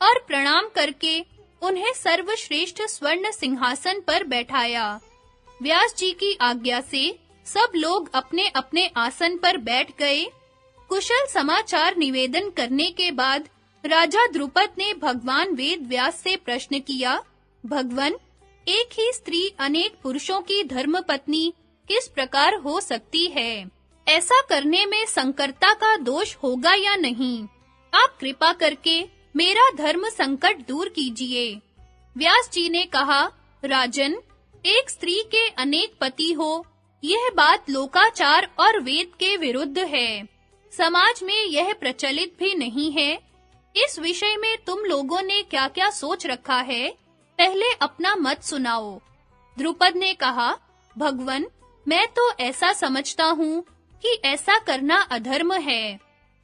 A: और प्रणाम करके उन्हें सर्वश्रेष्ठ स्वर्ण सिंहासन पर बैठाया। व्यास जी की आज्ञा से सब लोग अपने-अपने आसन पर बैठ गए। कुशल समाचार निवेदन करने के बाद राजा द्रुपद ने भगवान वेदव्यास से प्रश्न किया, भगवन, एक ही स्त्री अनेक पुरुषों की धर्मपत्नी किस प्रकार हो सकती है? ऐसा करने में संकर्ता का दोष होगा या नहीं? आप कृपा करके मेरा धर्म संकट दूर कीजिए। व्यास जी ने कहा, राजन, एक स्त्री के अनेक पति हो, यह बात लोकाचार और वेद के विरुद्ध है। समाज में यह प्रचलित भी नहीं है। इस विषय में तुम लोगों ने क्या-क्या सोच रखा है? पहले अपना मत सुनाओ। द्रुपद ने कहा, भगवन, मैं तो ऐसा समझता हूँ कि ऐसा करना अधर्म है।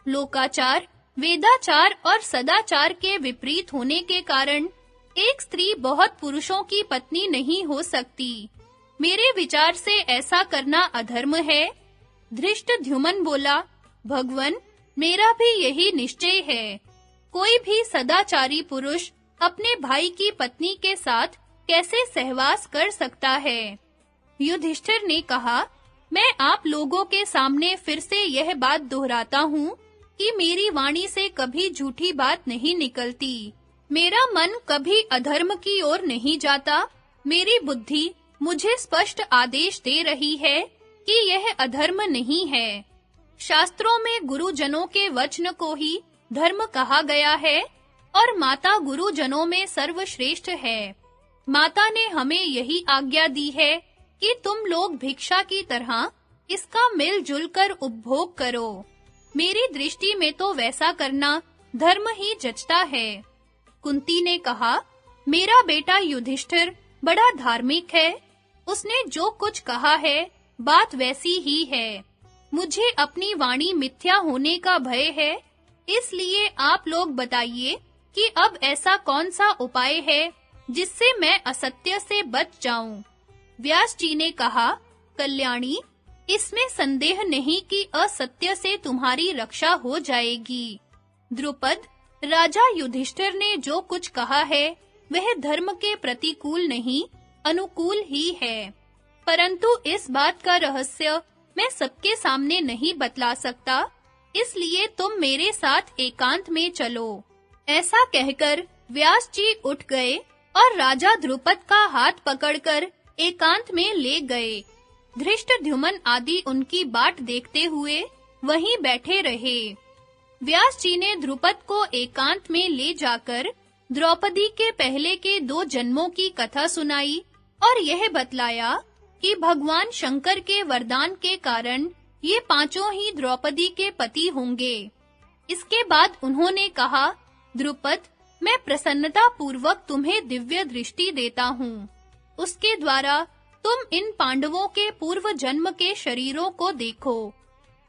A: लोकाचार, वेदाचार और सदाचार के विपरीत होने के कारण एक स्त्री बहुत पुरुषों की पत्नी नहीं हो सकती। मेरे विचार से ऐसा करना अधर्म है। धृष्टद्युम्न बोला, भगवन, मेरा भी यही निश्चय है। कोई भी सदाचारी पुरुष अपने भाई की पत्नी के साथ कैसे सहवास कर सकता है? युधिष्ठिर ने कहा, मैं आप लोगों के सामने फिर से यह बात दोहराता हूँ कि मेरी वाणी से कभी झूठी बात नहीं निकलती। मेरा मन कभी अधर्म की ओर नहीं जाता। मेरी बुद्धि मुझे स्पष्ट आदेश दे रही है कि यह अधर्म नहीं है। शास्त्रों में गुरुजनों के वचन को ही धर्म कहा गया है और माता गुरुजनों में सर्वश्रेष्ठ है। माता ने हमें यही आज्ञा दी है कि तुम लोग भिक्षा की तरह इसका मिलजुल कर उपभोग करो। मेरी दृष्टि में तो वैसा करना धर्म ही जचता है। कुंती ने कहा, मेरा बेटा युधिष्ठिर बड़ा धार्मिक है। उसने जो कुछ कहा है बात वैसी ही है। मुझे अपनी वाणी मिथ्या होने का भय है। इसलिए आप लोग बताइए कि अब ऐसा कौन सा उपाय है जिससे मैं असत्य से बच जाऊं। व्यास जी ने कहा, कल्याणी, इसमें संदेह नहीं कि असत्य से तुम्हारी रक्षा हो जाएगी। द्रुपद, राजा युधिष्ठिर ने जो कुछ कहा है वह धर्म के प्रतिकूल नहीं, अनुकूल ही है। परंतु इस बात का रहस्य मैं सबके सामने नहीं बतला सकता, इसलिए तुम मेरे साथ एकांत में चलो। ऐसा कहकर व्यास जी उठ गए और राजा द्रुपद का हाथ पकड़कर एकांत में ले गए। धृष्टद्युम्न आदि उनकी बाट देखते हुए वहीं बैठे रहे। व्यास जी ने द्रुपद को एकांत में ले जाकर द्रौपदी के पहले के 2 जन्मों की कथा सुनाई और यह बतलाया कि भगवान शंकर के वरदान के कारण ये पांचों ही द्रौपदी के पति होंगे। इसके बाद उन्होंने कहा, द्रुपद, मैं प्रसन्नता पूर्वक तुम्हें दिव्य दृष्टि देता हूँ। उसके द्वारा तुम इन पांडवों के पूर्व जन्म के शरीरों को देखो।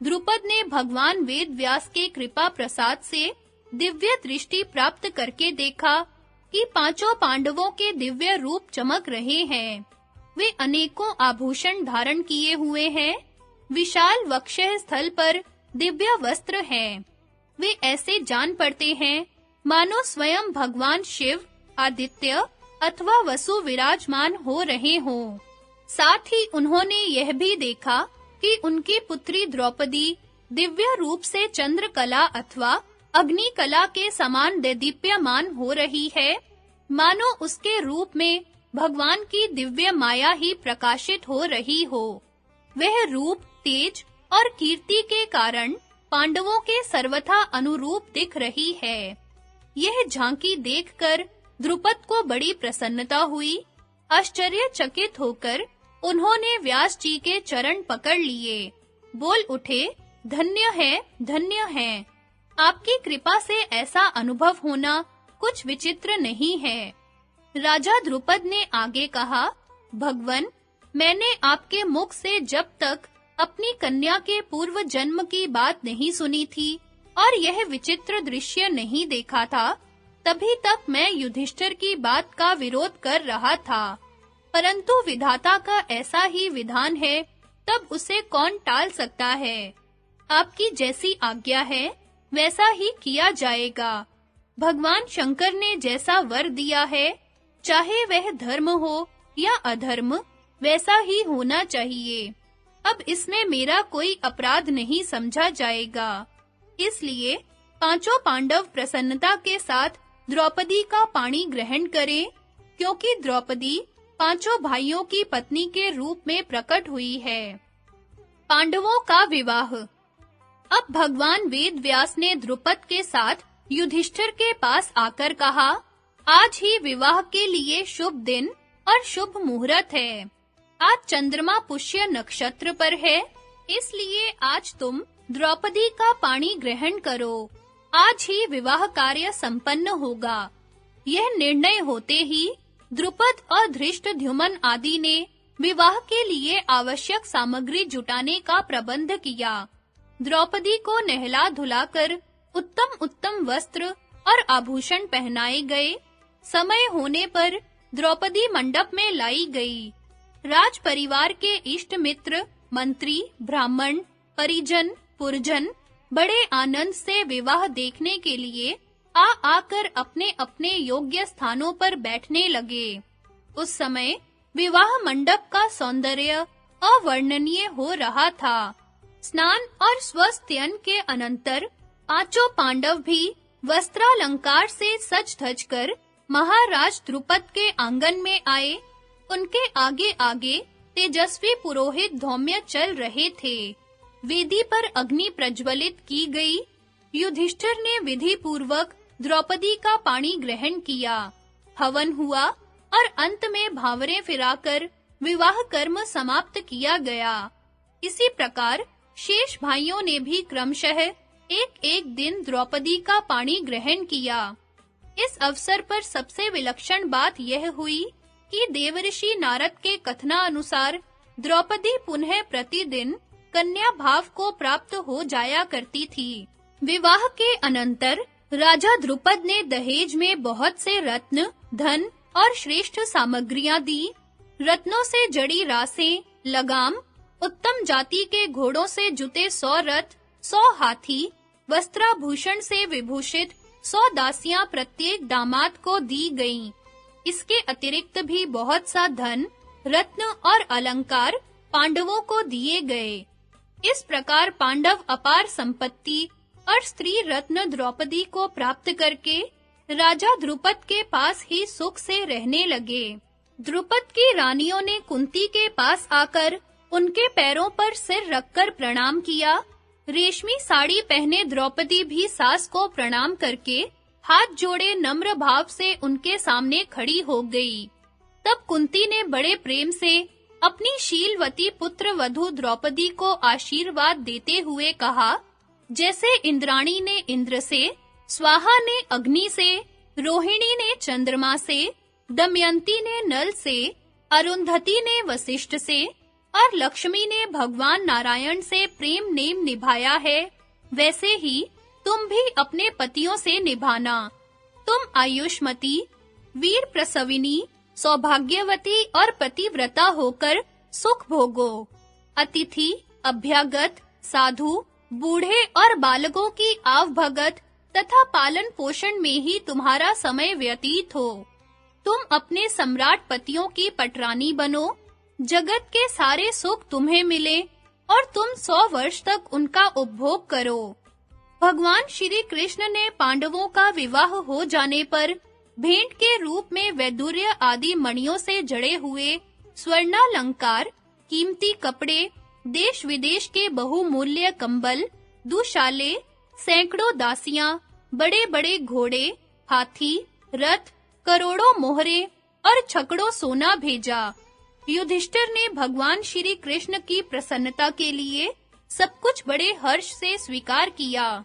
A: द्रुपद ने भगवान वेदव्यास के कृपा प्रसाद से दिव्य दृष्टि प्राप्त करके देखा कि पांचों पांडवों के दिव्य रूप चमक रहे हैं। वे अनेकों आभूषण धारण किए हुए हैं। विशाल वक्षः स्थल पर दिव्य वस्त्र हैं। वे ऐसे जान पड़ते हैं मानो स्वयं भगवान शिव, आदित्य अथवा वसु विराजमान हो रहे हों। साथ ही उन्होंने यह भी देखा कि उनकी पुत्री द्रौपदी दिव्य रूप से चंद्रकला अथवा अग्निकला के समान देदीप्यमान हो रही है, मानो उसके रूप में भगवान की दिव्य माया ही प्रकाशित हो रही हो। वह रूप, तेज और कीर्ति के कारण पांडवों के सर्वथा अनुरूप दिख रही है। यह झांकी देखकर द्रुपद को बड़ी प्रसन्नता हुई। आश्चर्यचकित होकर उन्होंने व्यास जी के चरण पकड़ लिए। बोल उठे, धन्य है, धन्य है। आपकी कृपा से ऐसा अनुभव होना कुछ विचित्र नहीं है। राजा द्रुपद ने आगे कहा, भगवन, मैंने आपके मुख से जब तक अपनी कन्या के पूर्व जन्म की बात नहीं सुनी थी और यह विचित्र दृश्य नहीं देखा था, तभी तक मैं युधिष्ठिर की बात का विरोध कर रहा था। परंतु विधाता का ऐसा ही विधान है, तब उसे कौन टाल सकता है? आपकी जैसी आज्ञा है, वैसा ही किया जाएगा। भगवान शंकर ने जैसा वर दिया है, चाहे वह धर्म हो या अधर्म, वैसा ही होना चाहिए। अब इसमें मेरा कोई अपराध नहीं समझा जाएगा। इसलिए पांचों पांडव प्रसन्नता के साथ द्रौपदी का पाणी ग्रहण करें, क्योंकि द्रौपदी पांचों भाइयों की पत्नी के रूप में प्रकट हुई है। पांडवों का विवाह। अब भगवान वेदव्यास ने द्रुपद के साथ युधिष्ठिर के पास आकर कहा, आज ही विवाह के लिए शुभ दिन और शुभ मुहूर्त है। आज चंद्रमा पुष्य नक्षत्र पर है, इसलिए आज तुम द्रौपदी का पाणी ग्रहण करो। आज ही विवाह कार्य संपन्न होगा। यह निर्णय होते ही द्रुपद और धृष्टद्युम्न आदि ने विवाह के लिए आवश्यक सामग्री जुटाने का प्रबंध किया। द्रौपदी को नहला धुलाकर उत्तम वस्त्र और आभूषण पहनाए गए। समय होने पर द्रौपदी मंडप में लाई गई। राज परिवार के इष्ट मित्र, मंत्री, ब्राह्मण, परिजन, पुरजन बड़े आनंद से विवाह देखने के लिए आकर अपने योग्य स्थानों पर बैठने लगे। उस समय विवाह मंडप का सौंदर्य अवर्णनीय हो रहा था। स्नान और स्वस्त्यन के अनंतर पांचों पांडव भी वस्त्रालंकार से सज-धज कर महाराज द्रुपद के आंगन में आए। उनके आगे-आगे तेजस्वी पुरोहित धौम्य चल रहे थे। वेदी पर अग्नि प्रज्वलित की गई। युधिष्ठिर ने विधि पूर्वक द्रौपदी का पाणी ग्रहण किया। हवन हुआ और अंत में भावरे फिराकर विवाह कर्म समाप्त किया गया। इसी प्रकार शेष भाइयों ने भी क्रमशः एक-एक दिन द्रौपदी का पाणी ग्रहण किया। इस अवसर पर सबसे विलक्षण बात यह हुई कि देवर्षि नारद के कथनानुसार द्रौपदी पुनः प्रतिदिन कन्या भाव को प्राप्त हो जाया करती थी। विवाह के अनंतर राजा द्रुपद ने दहेज में बहुत से रत्न, धन और श्रेष्ठ सामग्रियां दी। रत्नों से जड़ी रासें, लगाम, उत्तम जाति के घोड़ों से जुते 100 रथ, 100 हाथी, वस्त्राभूषण से विभूषित 100 दासियां प्रत्येक दामाद को दी गईं। इसके अतिरिक्त भी बहुत सा धन, रत्न और अलंकार पांडवों को दिए गए। इस प्रकार पांडव अपार संपत्ति और स्त्री रत्न द्रौपदी को प्राप्त करके राजा द्रुपद के पास ही सुख से रहने लगे। द्रुपद की रानियों ने कुंती के पास आकर उनके पैरों पर सिर रखकर प्रणाम किया। रेशमी साड़ी पहने द्रौपदी भी सास को प्रणाम करके हाथ जोड़े नम्र भाव से उनके सामने खड़ी हो गई। तब कुंती ने बड़े प्रेम से अपनी शीलवती पुत्र वधू द्रौपदी को आशीर्वाद देते हुए कहा, जैसे इंद्राणी ने इंद्र से, स्वाहा ने अग्नि से, रोहिणी ने चंद्रमा से, दमयंती ने नल से, अरुंधति ने वशिष्ठ से और लक्ष्मी ने भगवान नारायण से प्रेम नेम निभाया है, वैसे ही तुम भी अपने पतियों से निभाना। तुम आयुष्मती, वीर प्रसविनी, सौभाग्यवती और पतिव्रता होकर सुख भोगो। अतिथि, अभ्यागत, साधु, बूढ़े और बालकों की आवभगत तथा पालन पोषण में ही तुम्हारा समय व्यतीत हो। तुम अपने सम्राट पतियों की पटरानी बनो, जगत के सारे सुख तुम्हें मिले और तुम 100 वर्ष तक उनका उपभोग करो। भगवान श्री कृष्ण ने पांडवों का विवाह हो जाने पर भेंट के रूप में वैदुर्य आदि मणियों से जड़े हुए स्वर्णालंकार, कीमती कपड़े, देश विदेश के बहुमूल्य कंबल, दुशाले, सैकड़ों दासियां, बड़े-बड़े घोड़े, हाथी, रथ, करोड़ों मोहरे और छकड़ों सोना भेजा। युधिष्ठिर ने भगवान श्री कृष्ण की प्रसन्नता के लिए सब कुछ बड़े हर्ष से स्वीकार किया।